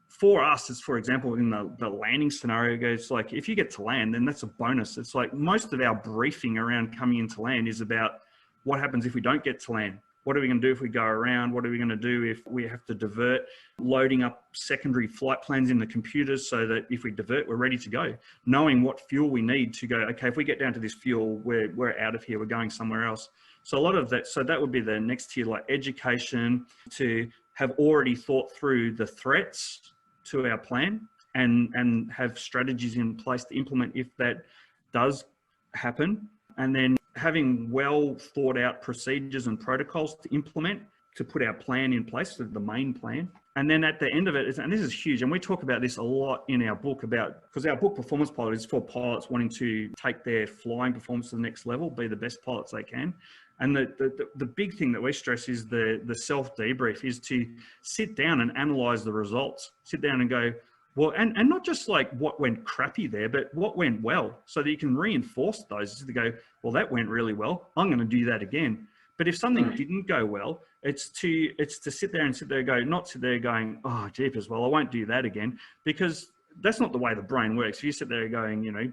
for us, it's, for example, in the landing scenario, it's like, if you get to land, then that's a bonus. It's like most of our briefing around coming into land is about what happens if we don't get to land. What are we going to do if we go around? What are we going to do if we have to divert? Loading up secondary flight plans in the computers so that if we divert, we're ready to go. Knowing what fuel we need to go, okay, if we get down to this fuel, we're out of here, we're going somewhere else. So a lot of that, so that would be the next tier, like education, to have already thought through the threats to our plan and have strategies in place to implement if that does happen. And then having well thought out procedures and protocols to implement, to put our plan in place, the main plan. And then at the end of it, and this is huge, and we talk about this a lot in our book because our book Performance Pilot is for pilots wanting to take their flying performance to the next level, be the best pilots they can. And the big thing that we stress is the self-debrief, is to sit down and analyze the results. Sit down and go, well, and not just like what went crappy there, but what went well, so that you can reinforce those, to go, well, that went really well, I'm going to do that again. But if something didn't go well, it's to sit there and go, not sit there going, oh, jeepers, well, I won't do that again, because that's not the way the brain works. If you sit there going,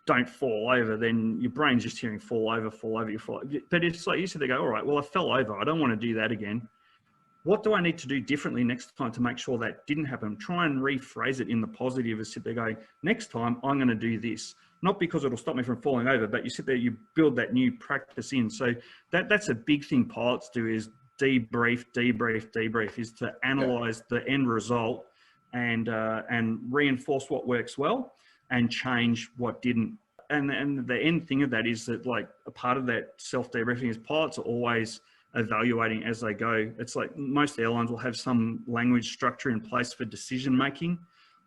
don't fall over, then your brain's just hearing fall over, you fall. But it's like you sit there, go, all right, well, I fell over, I don't want to do that again. What do I need to do differently next time to make sure that didn't happen? Try and rephrase it in the positive, and sit there going, next time I'm going to do this. Not because it'll stop me from falling over, but you sit there, you build that new practice in. So that's a big thing pilots do, is debrief, is to analyze the end result and reinforce what works well and change what didn't. And the end thing of that is that, like, a part of that self-debriefing is pilots are always evaluating as they go. It's like most airlines will have some language structure in place for decision making.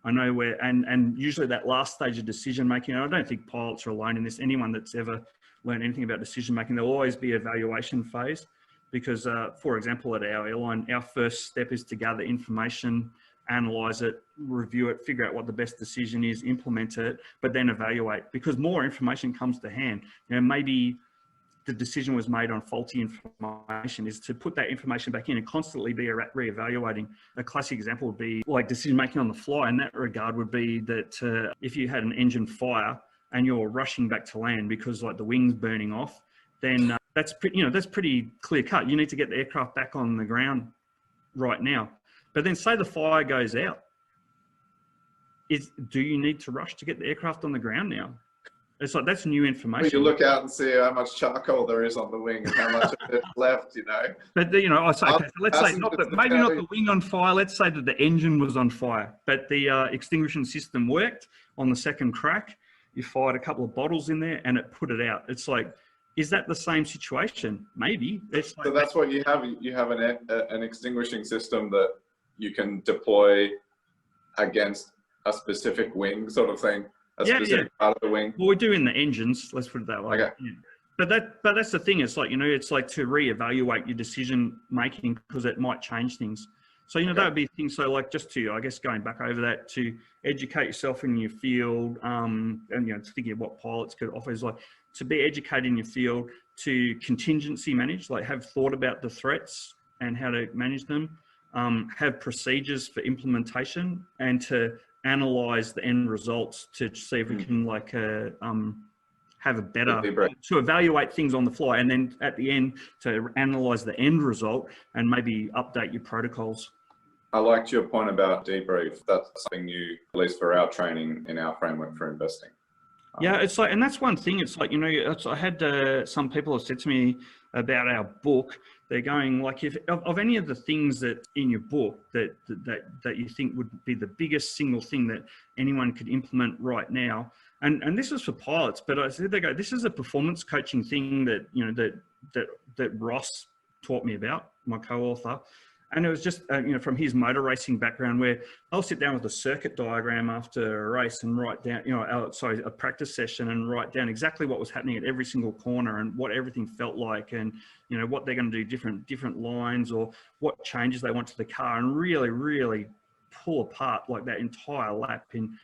I know and usually that last stage of decision making, and I don't think pilots are alone in this. Anyone that's ever learned anything about decision making, there'll always be evaluation phase, because for example, at our airline, our first step is to gather information, analyze it, review it, figure out what the best decision is, implement it, but then evaluate, because more information comes to hand. Maybe the decision was made on faulty information, is to put that information back in and constantly be re-evaluating. A classic example would be like decision making on the fly. In that regard would be that if you had an engine fire and you're rushing back to land because like the wing's burning off, then that's pretty clear cut. You need to get the aircraft back on the ground right now. But then say the fire goes out. Do you need to rush to get the aircraft on the ground now? It's like, that's new information. Well, you look out and see how much charcoal there is on the wing and how much of it's left, you know. But I say, okay, so let's say maybe not the wing on fire. Let's say that the engine was on fire, but the extinguishing system worked on the second crack. You fired a couple of bottles in there and it put it out. It's like, is that the same situation? Maybe. It's like, so that's what you have. You have an extinguishing system that you can deploy against a specific wing, sort of thing. A specific part of the wing. Well, we do in the engines. Let's put it that way. Okay. Yeah. But that's the thing. It's like, it's like to reevaluate your decision making, because it might change things. So, that would be things. So like, just to, I guess, going back over that, to educate yourself in your field, and, thinking of what pilots could offer is like to be educated in your field, to contingency manage, like have thought about the threats and how to manage them, have procedures for implementation, and to analyze the end results to see if we can have a better, to evaluate things on the fly, and then at the end to analyze the end result and maybe update your protocols. I liked your point about debrief. That's something new, at least for our training in our framework for investing. Yeah, it's like, and that's one thing. It's like, I had some people have said to me about our book. They're going like, if of any of the things that in your book that you think would be the biggest single thing that anyone could implement right now, and this is for pilots, but I said, they go, this is a performance coaching thing that that Ross taught me about, my co-author. And it was just, from his motor racing background, where I'll sit down with a circuit diagram after a race and write down, a practice session, and write down exactly what was happening at every single corner and what everything felt like, and, what they're going to do, different lines, or what changes they want to the car, and really, really pull apart like that entire lap in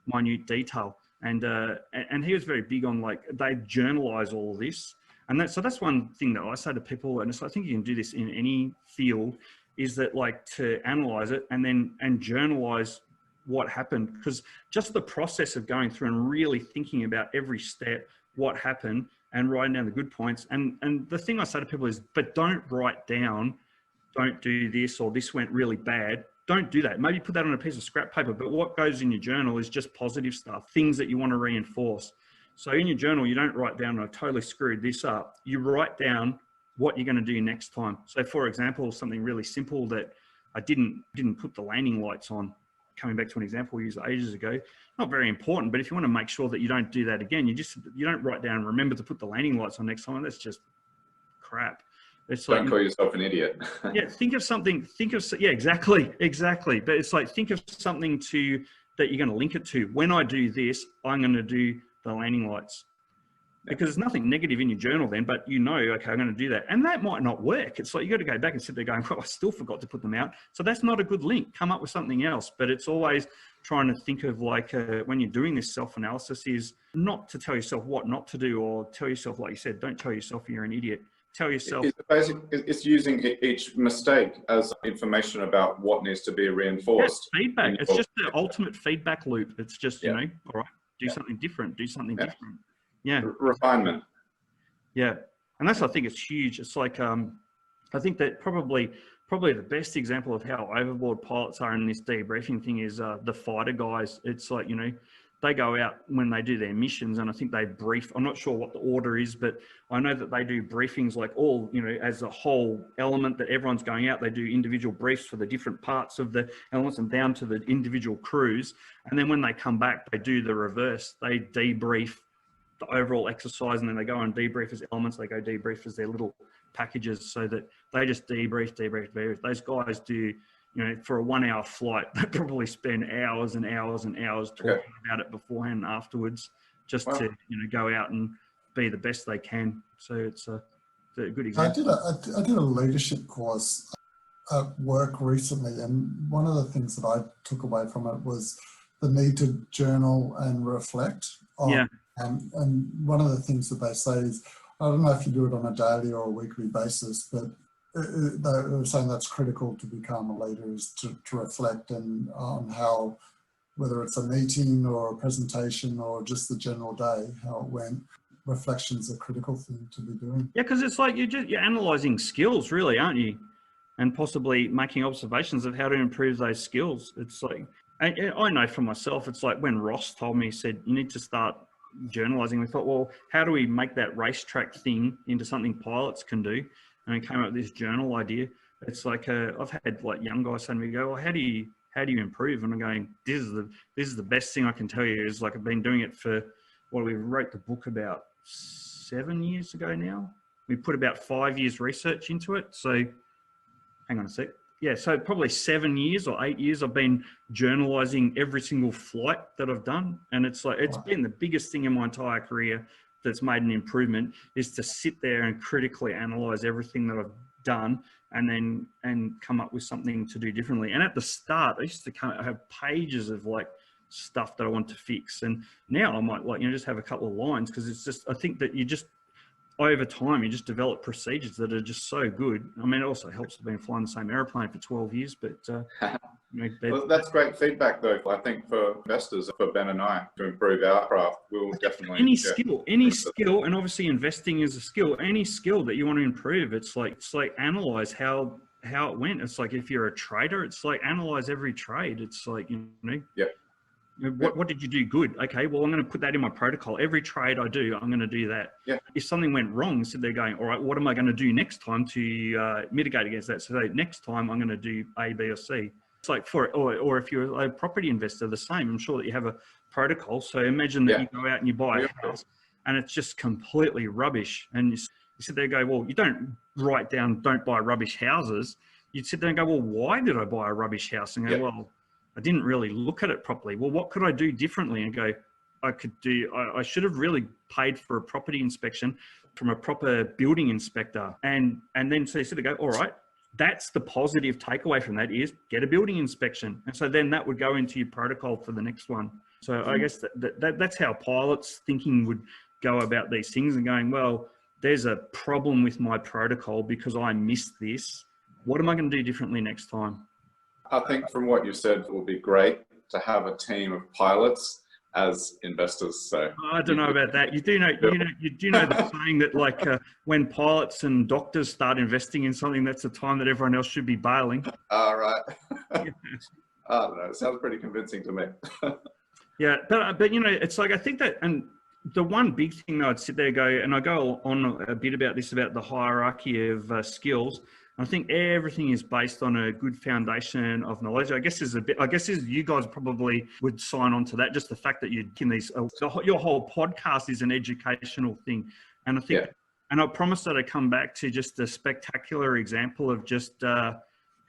minute detail. And he was very big on, like, they journalize all of this. And that's one thing that I say to people, and I think you can do this in any field, is that, like, to analyze it and journalize what happened, because just the process of going through and really thinking about every step, what happened, and writing down the good points. And the thing I say to people is, but don't write down, don't do this, or this went really bad. Don't do that. Maybe put that on a piece of scrap paper, but what goes in your journal is just positive stuff, things that you want to reinforce. So in your journal, you don't write down, I totally screwed this up. You write down what you're going to do next time. So for example, something really simple that I didn't put the landing lights on, coming back to an example we used ages ago, not very important, but if you want to make sure that you don't do that again, you don't write down, remember to put the landing lights on next time. That's just crap. It's don't like, call yourself an idiot. Yeah, think of something, yeah, exactly. But it's like, think of something that you're going to link it to. When I do this, I'm going to do the landing lights. Because there's nothing negative in your journal then, but okay, I'm going to do that. And that might not work. It's like, you got to go back and sit there going, well, I still forgot to put them out. So that's not a good link. Come up with something else. But it's always trying to think of, like, when you're doing this self-analysis, is not to tell yourself what not to do, or tell yourself, like you said, don't tell yourself you're an idiot. Tell yourself. It's using each mistake as information about what needs to be reinforced. Yeah, feedback. It's just the ultimate feedback loop. It's just, all right, do something different, do something different. Yeah. Refinement. Yeah. And that's, I think it's huge. It's like, I think that probably the best example of how overboard pilots are in this debriefing thing is the fighter guys. It's like, they go out when they do their missions, and I think they brief. I'm not sure what the order is, but I know that they do briefings, like all, as a whole element that everyone's going out, they do individual briefs for the different parts of the elements and down to the individual crews. And then when they come back, they do the reverse. They debrief the overall exercise, and then they go and debrief as elements. They go debrief as their little packages, so that they just debrief. Those guys do, for a 1 hour flight, they probably spend hours and hours and hours talking about it beforehand and afterwards, just to, go out and be the best they can. So it's a good example. I did a leadership course at work recently, and one of the things that I took away from it was the need to journal and reflect on. And one of the things that they say is, I don't know if you do it on a daily or a weekly basis, but they were saying that's critical to become a leader, is to reflect on how, whether it's a meeting or a presentation or just the general day, how it went, reflection's a critical thing to be doing. Yeah, because it's like you're analysing skills, really, aren't you? And possibly making observations of how to improve those skills. It's like, I know for myself, it's like when Ross told me, he said, you need to start journalising. We thought, well, how do we make that racetrack thing into something pilots can do? And we came up with this journal idea. It's like, I've had like young guys saying to me, go, well, how do you improve? And I'm going, this is the best thing I can tell you, is like, I've been doing it for, we wrote the book about 7 years ago now. We put about 5 years research into it. So hang on a sec. Yeah, so probably 7 years or 8 years I've been journalising every single flight that I've done. And it's like, it's been the biggest thing in my entire career that's made an improvement, is to sit there and critically analyse everything that I've done and come up with something to do differently. And at the start, I used to have pages of like stuff that I want to fix. And now I might just have a couple of lines, because it's just, I think that over time, you just develop procedures that are just so good. I mean, it also helps to have been flying the same airplane for 12 years, but well, that's great feedback, though. I think for investors, for Ben and I, to improve our craft, we'll definitely any skill, and obviously investing is a skill. Any skill that you want to improve, it's like analyze how it went. It's like if you're a trader, it's like analyze every trade. It's like what did you do good? Okay, well, I'm going to put that in my protocol. Every trade I do, I'm going to do that. Yeah. If something went wrong, so they're going, all right, what am I going to do next time to mitigate against that? So next time I'm going to do A, B, or C. It's like or if you're a property investor, the same. I'm sure that you have a protocol. So imagine that you go out and you buy a house and it's just completely rubbish. And you sit there and go, well, you don't write down, don't buy rubbish houses. You'd sit there and go, well, why did I buy a rubbish house? And go, well, I didn't really look at it properly. Well, what could I do differently? And go, I should have really paid for a property inspection from a proper building inspector. And then so you sort of go, all right, that's the positive takeaway from that, is get a building inspection. And so then that would go into your protocol for the next one. So I guess that's how pilots thinking would go about these things, and going, well, there's a problem with my protocol because I missed this. What am I going to do differently next time? I think from what you said, it would be great to have a team of pilots as investors. So I don't know about that. You do know the saying that like when pilots and doctors start investing in something, that's the time that everyone else should be bailing. All right. I don't know. It sounds pretty convincing to me. Yeah, but it's like, I think that, and the one big thing that I'd sit there and go, and I go on a bit about this, about the hierarchy of skills. I think everything is based on a good foundation of knowledge. I guess you guys probably would sign on to that. Just the fact that you're in these, your whole podcast is an educational thing. And I think, and I promise that I come back to just a spectacular example of just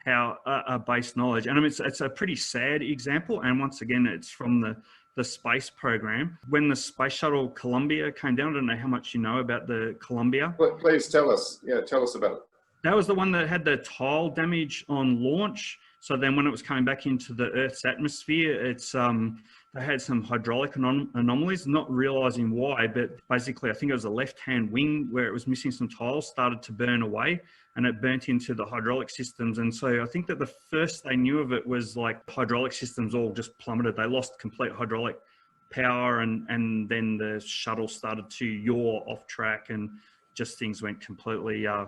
how base knowledge. And I mean, it's a pretty sad example. And once again, it's from the space program. When the space shuttle Columbia came down, I don't know how much you know about the Columbia. Please tell us. Yeah, tell us about it. That was the one that had the tile damage on launch. So then when it was coming back into the Earth's atmosphere, they had some hydraulic anomalies, not realizing why, but basically I think it was the left-hand wing where it was missing some tiles, started to burn away, and it burnt into the hydraulic systems. And so I think that the first they knew of it was like hydraulic systems all just plummeted. They lost complete hydraulic power, and then the shuttle started to yaw off track, and just things went completely, I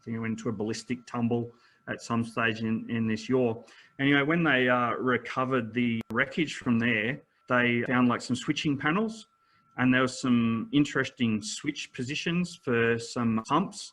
think it went into a ballistic tumble at some stage in this yaw. And, when they recovered the wreckage from there, they found like some switching panels, and there was some interesting switch positions for some pumps.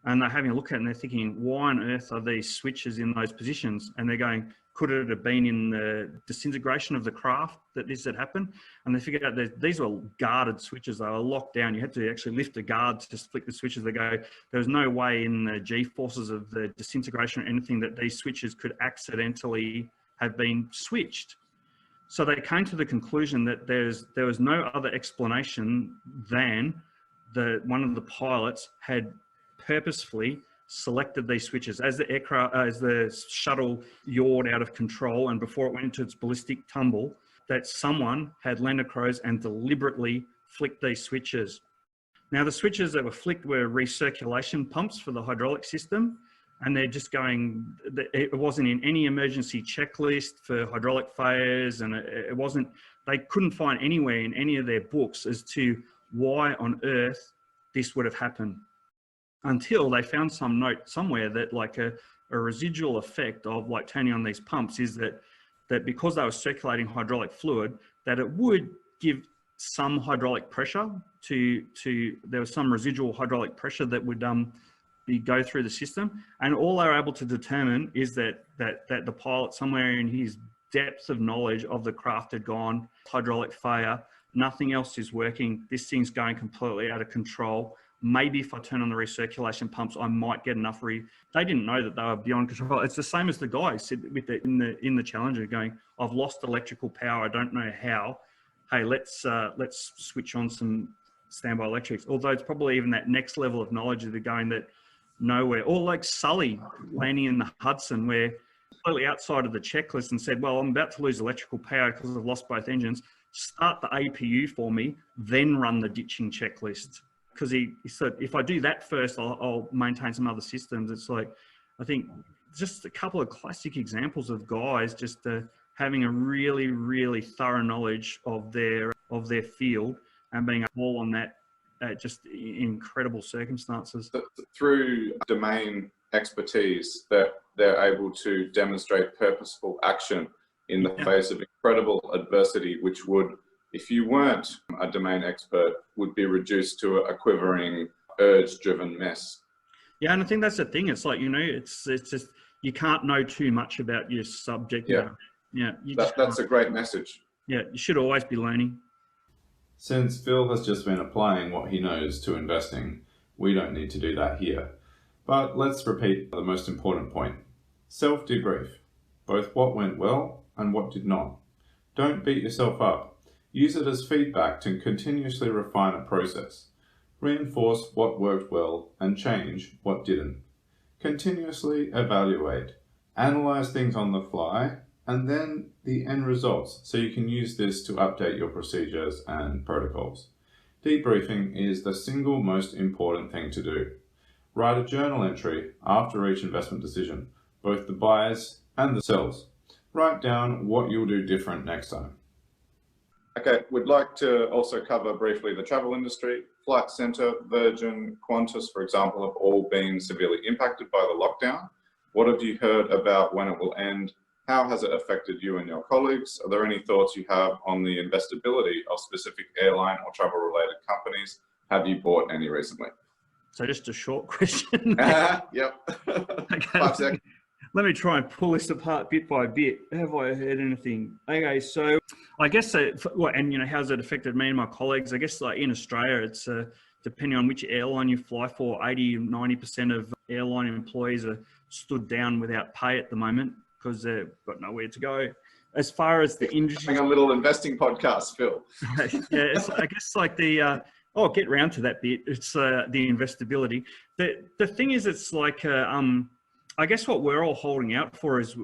And they're having a look at it and they're thinking, why on earth are these switches in those positions? And they're going, could it have been in the disintegration of the craft that this had happened? And they figured out that these were guarded switches. They were locked down. You had to actually lift a guard to flick the switches. They go, there was no way in the G-forces of the disintegration or anything that these switches could accidentally have been switched. So they came to the conclusion that there was no other explanation than one of the pilots had purposefully selected these switches as the shuttle yawed out of control, and before it went into its ballistic tumble, that someone had leaned across and deliberately flicked these switches. Now, the switches that were flicked were recirculation pumps for the hydraulic system, and they're just going, it wasn't in any emergency checklist for hydraulic failures, and it wasn't, they couldn't find anywhere in any of their books as to why on earth this would have happened, until they found some note somewhere that like a residual effect of like turning on these pumps is that because they were circulating hydraulic fluid, that it would give some hydraulic pressure there was some residual hydraulic pressure that would go through the system. And all they were able to determine is that the pilot, somewhere in his depth of knowledge of the craft, had gone hydraulic failure. Nothing else is working. This thing's going completely out of control. Maybe if I turn on the recirculation pumps, I might get enough They didn't know that they were beyond control. It's the same as the guy said with in the Challenger going, I've lost electrical power. I don't know how. Hey, let's switch on some standby electrics. Although it's probably even that next level of knowledge that they're going that nowhere. Or like Sully landing in the Hudson, where completely outside of the checklist, and said, well, I'm about to lose electrical power because I've lost both engines. Start the APU for me, then run the ditching checklist. Because he said, if I do that first, I'll maintain some other systems. It's like, I think just a couple of classic examples of guys just having a really, really thorough knowledge of their field and being all on that just incredible circumstances. Through domain expertise, that they're able to demonstrate purposeful action in the face of incredible adversity, which would, if you weren't a domain expert, would be reduced to a quivering, urge-driven mess. Yeah, and I think that's the thing. It's like, it's just, you can't know too much about your subject. Yeah. Yeah. That's a great message. Yeah, you should always be learning. Since Phil has just been applying what he knows to investing, we don't need to do that here. But let's repeat the most important point. Self-debrief, both what went well and what did not. Don't beat yourself up. Use it as feedback to continuously refine a process. Reinforce what worked well and change what didn't. Continuously evaluate. Analyze things on the fly, and then the end results, so you can use this to update your procedures and protocols. Debriefing is the single most important thing to do. Write a journal entry after each investment decision, both the buys and the sells. Write down what you'll do different next time. Okay, we'd like to also cover briefly the travel industry. Flight Centre, Virgin, Qantas, for example, have all been severely impacted by the lockdown. What have you heard about when it will end? How has it affected you and your colleagues? Are there any thoughts you have on the investability of specific airline or travel-related companies? Have you bought any recently? So just a short question. Yep. Okay. 5 seconds. Let me try and pull this apart bit by bit. Have I heard anything? Okay, so I guess, and how's it affected me and my colleagues? I guess like in Australia, it's depending on which airline you fly for, 80-90% of airline employees are stood down without pay at the moment because they've got nowhere to go. As far as the industry, a little investing podcast, Phil. Yeah, I guess like the I'll get round to that bit. It's the investability. The thing is, it's like I guess what we're all holding out for is,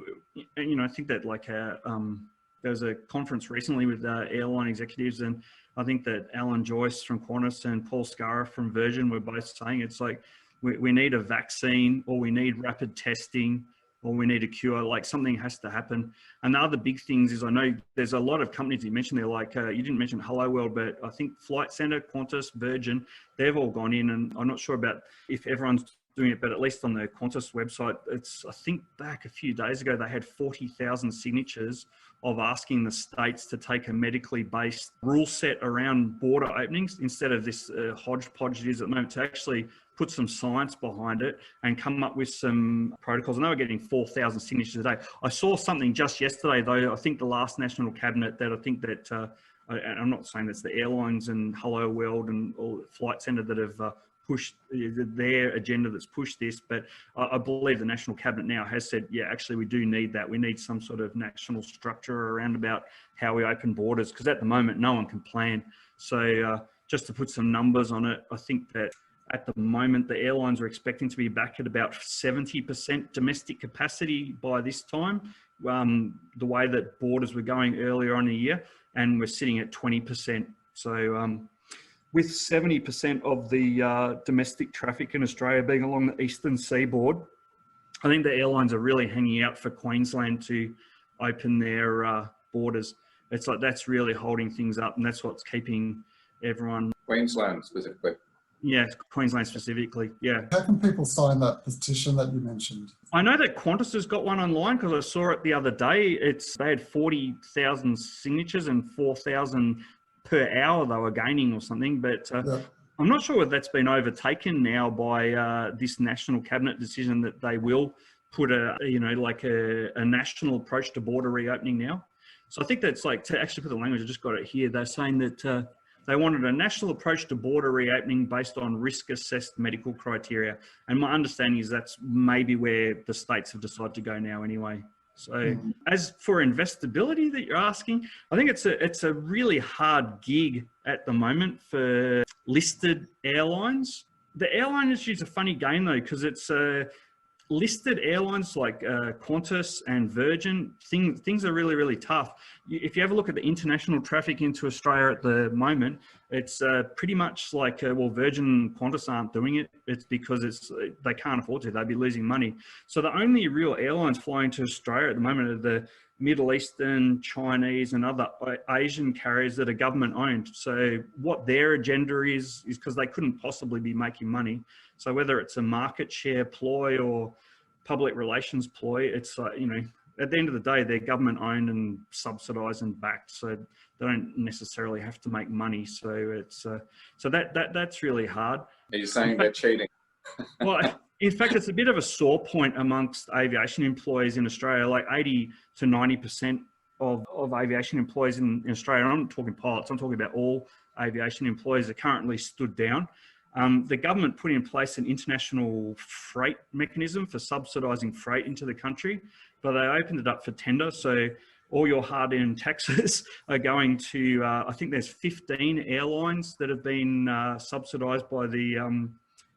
I think that like there was a conference recently with airline executives, and I think that Alan Joyce from Qantas and Paul Scarra from Virgin were both saying it's like we need a vaccine, or we need rapid testing, or we need a cure. Like something has to happen. And the other big things is, I know there's a lot of companies you mentioned there, like you didn't mention Hello World, but I think Flight Centre, Qantas, Virgin, they've all gone in, and I'm not sure about if everyone's doing it, but at least on the Qantas website, I think back a few days ago, they had 40,000 signatures of asking the states to take a medically based rule set around border openings instead of this hodgepodge it is at the moment, to actually put some science behind it and come up with some protocols. And they were getting 4,000 signatures a day. I saw something just yesterday, though, I think the last National Cabinet, that I think that, and I'm not saying that's the airlines and Hello World and all Flight Centre that have pushed their agenda that's pushed this, but I believe the National Cabinet now has said, yeah, actually we do need that. We need some sort of national structure around about how we open borders, because at the moment no one can plan. So just to put some numbers on it, I think that at the moment the airlines are expecting to be back at about 70% domestic capacity by this time, the way that borders were going earlier on in the year, and we're sitting at 20%. So with 70% of the domestic traffic in Australia being along the eastern seaboard, I think the airlines are really hanging out for Queensland to open their borders. It's like that's really holding things up, and that's what's keeping everyone. Queensland specifically. Yeah, Queensland specifically. Yeah. How can people sign that petition that you mentioned? I know that Qantas has got one online because I saw it the other day. They had 40,000 signatures and 4,000 per hour they were gaining or something. But I'm not sure whether that's been overtaken now by this national cabinet decision that they will put a national approach to border reopening now. So I think that's like, to actually put the language, I just got it here. They're saying that they wanted a national approach to border reopening based on risk-assessed medical criteria. And my understanding is that's maybe where the states have decided to go now anyway. So as for investability that you're asking, I think it's a really hard gig at the moment for listed airlines. The airline industry is a funny game though, because it's listed airlines like Qantas and Virgin, things are really, really tough. If you have a look at the international traffic into Australia at the moment, it's pretty much like, Virgin and Qantas aren't doing it. It's because they can't afford to. They'd be losing money. So the only real airlines flying to Australia at the moment are the Middle Eastern, Chinese and other Asian carriers that are government owned. So what their agenda is because they couldn't possibly be making money. So whether it's a market share ploy or public relations ploy, it's at the end of the day, they're government owned and subsidised and backed. So they don't necessarily have to make money. So that's really hard. Are you saying they're cheating? Well, in fact, it's a bit of a sore point amongst aviation employees in Australia. Like 80 to 90% of aviation employees in Australia, I'm not talking pilots, I'm talking about all aviation employees, are currently stood down. The government put in place an international freight mechanism for subsidising freight into the country, but they opened it up for tender. So all your hard-earned taxes are going to, I think there's 15 airlines that have been subsidised by the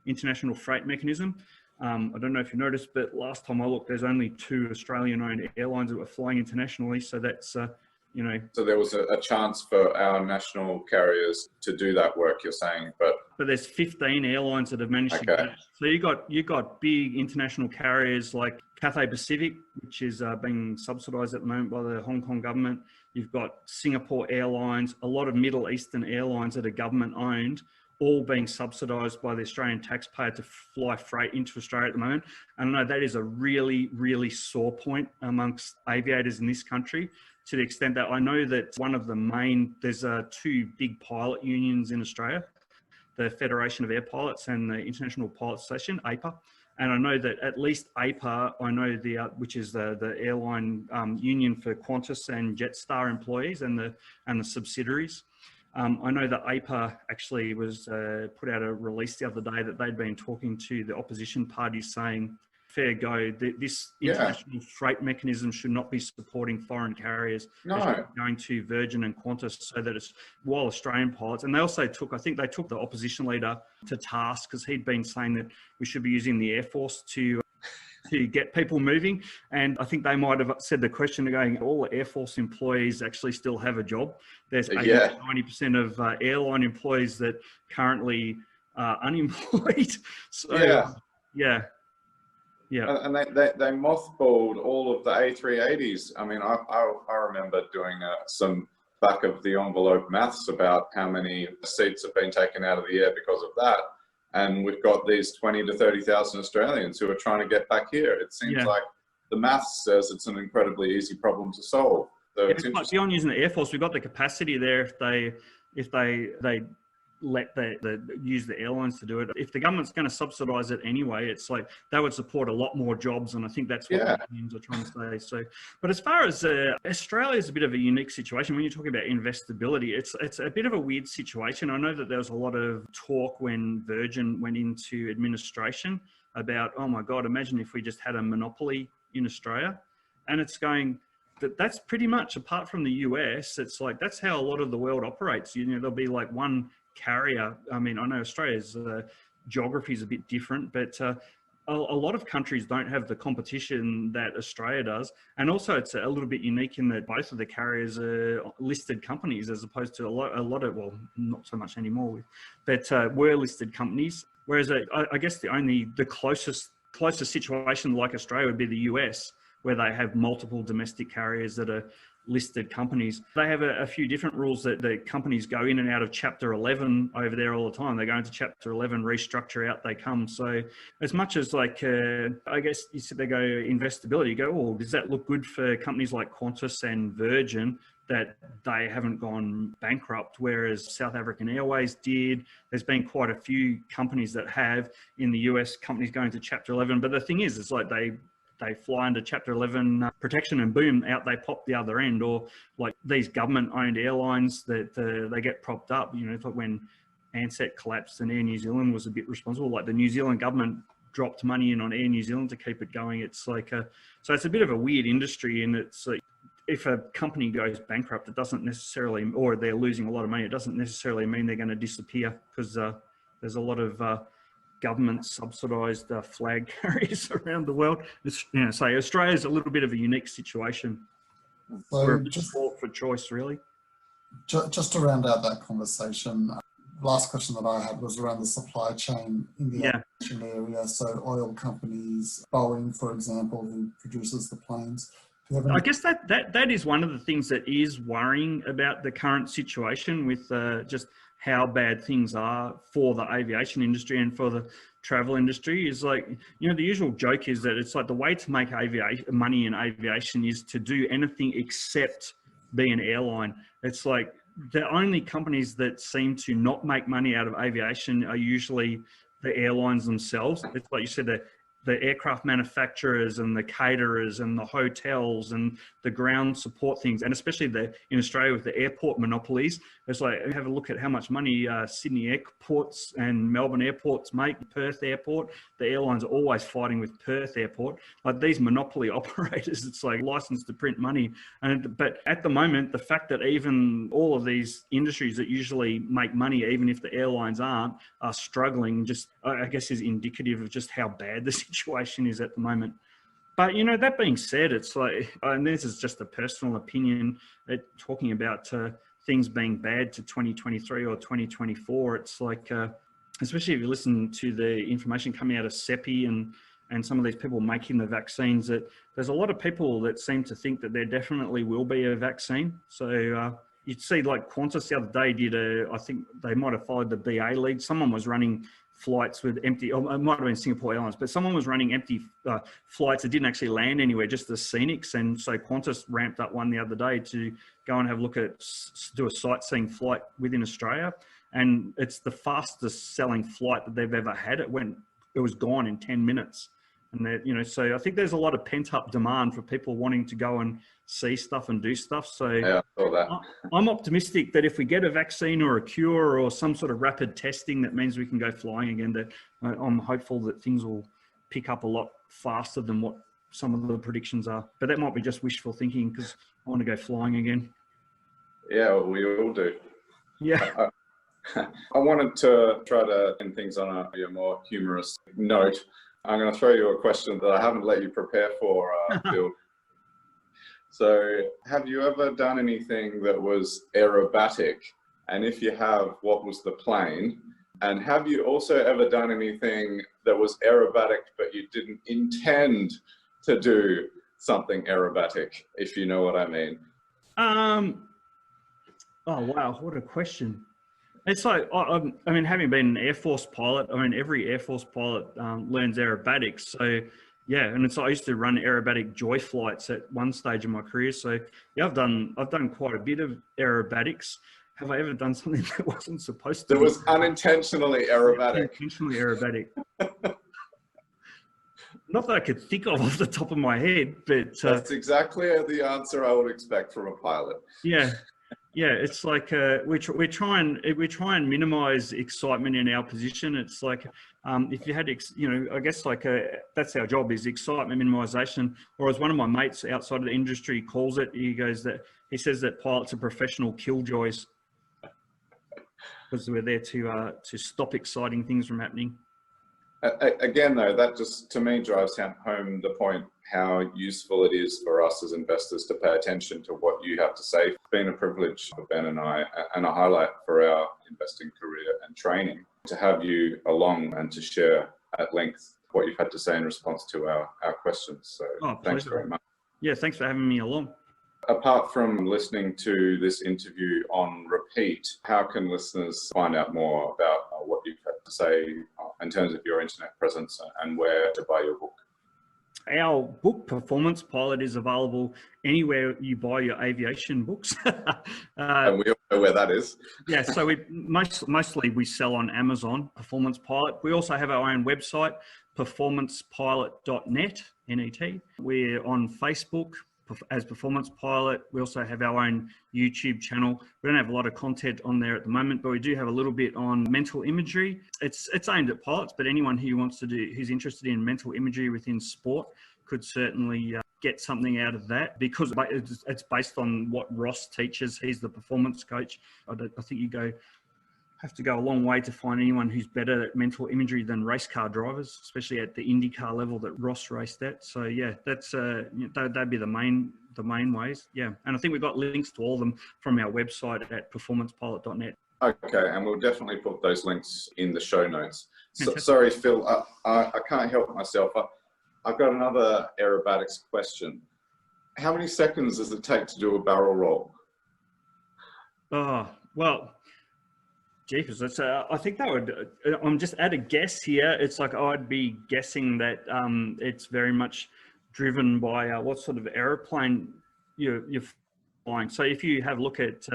international freight mechanism. I don't know if you noticed, but last time I looked, there's only 2 Australian-owned airlines that were flying internationally. So that's, So there was a chance for our national carriers to do that work, you're saying, but there's 15 airlines that have managed to do it. So you got big international carriers like Cathay Pacific, which is being subsidised at the moment by the Hong Kong government. You've got Singapore Airlines, a lot of Middle Eastern airlines that are government owned, all being subsidised by the Australian taxpayer to fly freight into Australia at the moment. And I know that is a really, really sore point amongst aviators in this country, to the extent that I know that there's 2 big pilot unions in Australia, the Federation of Air Pilots and the International Pilot Association, APA. And I know that at least APA, which is the airline union for Qantas and Jetstar employees and the subsidiaries. I know that APA actually was put out a release the other day that they'd been talking to the opposition parties saying, fair go, this international freight mechanism should not be supporting foreign carriers. No. Going to Virgin and Qantas so that it's while Australian pilots. And they also took the opposition leader to task because he'd been saying that we should be using the Air Force to get people moving. And I think they might have said the question going, all the Air Force employees actually still have a job. There's 80 to 90% of airline employees that currently are unemployed. So yeah. And they mothballed all of the A380s. I mean, I remember doing some back of the envelope maths about how many seats have been taken out of the air because of that. And we've got these 20 to 30,000 Australians who are trying to get back here. It seems like the maths says it's an incredibly easy problem to solve. So it's like beyond using the Air Force, we've got the capacity there if they let use the airlines to do it. If the government's going to subsidise it anyway, it's like that would support a lot more jobs, and I think that's what the unions are trying to say. So, but as far as Australia is a bit of a unique situation when you're talking about investability. It's a bit of a weird situation. I know that there was a lot of talk when Virgin went into administration about, oh my God, imagine if we just had a monopoly in Australia, and it's going. That's pretty much, apart from the US, it's like that's how a lot of the world operates. There'll be like one carrier. I mean, I know Australia's geography is a bit different, but a lot of countries don't have the competition that Australia does. And also it's a little bit unique in that both of the carriers are listed companies as opposed to a lot of, well, not so much anymore, but were listed companies. Whereas I guess the closest situation like Australia would be the US, where they have multiple domestic carriers that are listed companies. They have a few different rules that the companies go in and out of Chapter 11 over there all the time. They go into Chapter 11, restructure, out they come. So as much as like, I guess you said they go investability, you go, oh, does that look good for companies like Qantas and Virgin that they haven't gone bankrupt, whereas South African Airways did? There's been quite a few companies that have in the US, companies going to Chapter 11. But the thing is, it's like they fly under Chapter 11 protection and boom, out they pop the other end. Or like these government-owned airlines that they get propped up. You know, it's like when Ansett collapsed and Air New Zealand was a bit responsible. Like the New Zealand government dropped money in on Air New Zealand to keep it going. It's like so it's a bit of a weird industry, and it's like if a company goes bankrupt, it doesn't necessarily, or they're losing a lot of money, it doesn't necessarily mean they're going to disappear, because there's a lot of government subsidised flag carriers around the world. It's, you know, so Australia's a little bit of a unique situation. So We're just for choice, really. Just to round out that conversation, last question that I had was around the supply chain in the aviation area. So oil companies, Boeing, for example, who produces the planes. I guess that is one of the things that is worrying about the current situation with just how bad things are for the aviation industry and for the travel industry. Is like, you know, the usual joke is that it's like the way to make money in aviation is to do anything except be an airline. It's like the only companies that seem to not make money out of aviation are usually the airlines themselves. It's like you said, the aircraft manufacturers and the caterers and the hotels and the ground support things, and especially in Australia with the airport monopolies. It's like, have a look at how much money Sydney airports and Melbourne airports make, Perth airport. The airlines are always fighting with Perth airport. Like these monopoly operators, it's like licensed to print money. But at the moment, the fact that even all of these industries that usually make money, even if the airlines aren't, are struggling, just I guess is indicative of just how bad the situation is at the moment. But, you know, that being said, it's like, and this is just a personal opinion, talking about things being bad to 2023 or 2024, it's like, especially if you listen to the information coming out of CEPI and some of these people making the vaccines, that there's a lot of people that seem to think that there definitely will be a vaccine. So you'd see like Qantas the other day did I think they might have followed the BA lead. Someone was running flights with empty, or it might have been Singapore Airlines, but someone was running empty flights that didn't actually land anywhere, just the scenics. And so Qantas ramped up one the other day to go and have a look at, do a sightseeing flight within Australia. And it's the fastest selling flight that they've ever had. It was gone in 10 minutes. And you know, so I think there's a lot of pent up demand for people wanting to go and see stuff and do stuff. So yeah, I saw that. I'm optimistic that if we get a vaccine or a cure or some sort of rapid testing, that means we can go flying again. That I'm hopeful that things will pick up a lot faster than what some of the predictions are. But that might be just wishful thinking, because I want to go flying again. Yeah, well, we all do. Yeah. I wanted to try to end things on a more humorous note. I'm going to throw you a question that I haven't let you prepare for, Bill. So, have you ever done anything that was aerobatic? And if you have, what was the plane? And have you also ever done anything that was aerobatic, but you didn't intend to do something aerobatic, if you know what I mean? Oh, wow. What a question. It's like, I mean, having been an Air Force pilot, I mean, every Air Force pilot learns aerobatics. So, yeah, and it's I used to run aerobatic joy flights at one stage of my career. So, yeah, I've done quite a bit of aerobatics. Have I ever done something that wasn't supposed to? That was unintentionally aerobatic. Unintentionally aerobatic. Not that I could think of off the top of my head, but that's exactly the answer I would expect from a pilot. Yeah. Yeah, it's like we try and minimise excitement in our position. It's like if you had, you know, I guess like that's our job, is excitement minimisation. Or as one of my mates outside of the industry calls it, he says that pilots are professional killjoys, because we're there to stop exciting things from happening. Again, though, that just to me drives home the point how useful it is for us as investors to pay attention to what you have to say. It's been a privilege for Ben and I, and a highlight for our investing career and training, to have you along and to share at length what you've had to say in response to our questions. So thanks very much. Yeah, thanks for having me along. Apart from listening to this interview on repeat, how can listeners find out more about what you've had to say in terms of your internet presence and where to buy your book? Our book, Performance Pilot, is available anywhere you buy your aviation books. And we all know where that is. Yeah, so we mostly we sell on Amazon, Performance Pilot. We also have our own website, performancepilot.net, N-E-T. We're on Facebook as Performance Pilot. We also have our own YouTube channel. We don't have a lot of content on there at the moment, but we do have a little bit on mental imagery. It's aimed at pilots, but anyone who's interested in mental imagery within sport could certainly get something out of that, because it's based on what Ross teaches. He's the performance coach. I think you have to go a long way to find anyone who's better at mental imagery than race car drivers, especially at the IndyCar level that Ross raced at. So yeah, that's that'd be the main ways. Yeah, and I think we've got links to all of them from our website at performancepilot.net. Okay, and we'll definitely put those links in the show notes. So, sorry, Phil, I can't help myself. I've got another aerobatics question. How many seconds does it take to do a barrel roll? Oh, well, jeepers, I think that would, I'm just at a guess here. It's like I'd be guessing that it's very much driven by what sort of aeroplane you're flying. So if you have a look at,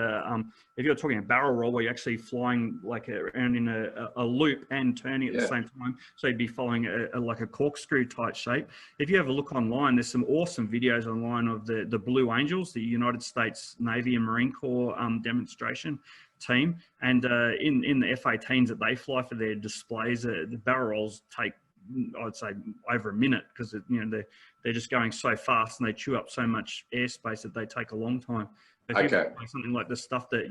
if you're talking a barrel roll where you're actually flying like around in a loop and turning at the same time, so you'd be following like a corkscrew type shape. If you have a look online, there's some awesome videos online of the Blue Angels, the United States Navy and Marine Corps demonstration team, and in the F-18s that they fly for their displays, the barrel rolls take, I'd say, over a minute, because they're just going so fast and they chew up so much airspace that they take a long time. But if you play something like the stuff that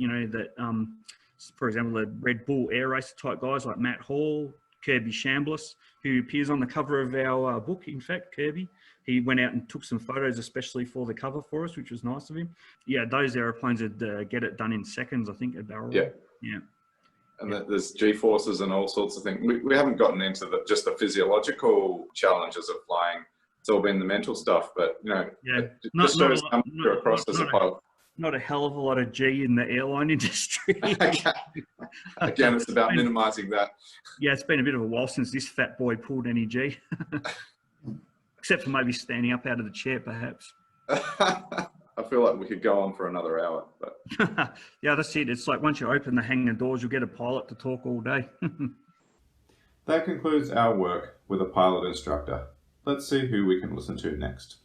for example, the Red Bull air racer type guys like Matt Hall, Kirby Chambliss, who appears on the cover of our book. In fact, Kirby, he went out and took some photos especially for the cover for us, which was nice of him. Yeah, those airplanes would get it done in seconds, I think, a barrel roll. Yeah. And there's G-forces and all sorts of things. We haven't gotten into just the physiological challenges of flying. It's all been the mental stuff, but it just shows how much you're across as a pilot. Not a hell of a lot of G in the airline industry. Again, it's about minimising that. Yeah, it's been a bit of a while since this fat boy pulled any G. Except for maybe standing up out of the chair, perhaps. I feel like we could go on for another hour. But yeah, that's it. It's like once you open the hangar doors, you'll get a pilot to talk all day. That concludes our work with a pilot instructor. Let's see who we can listen to next.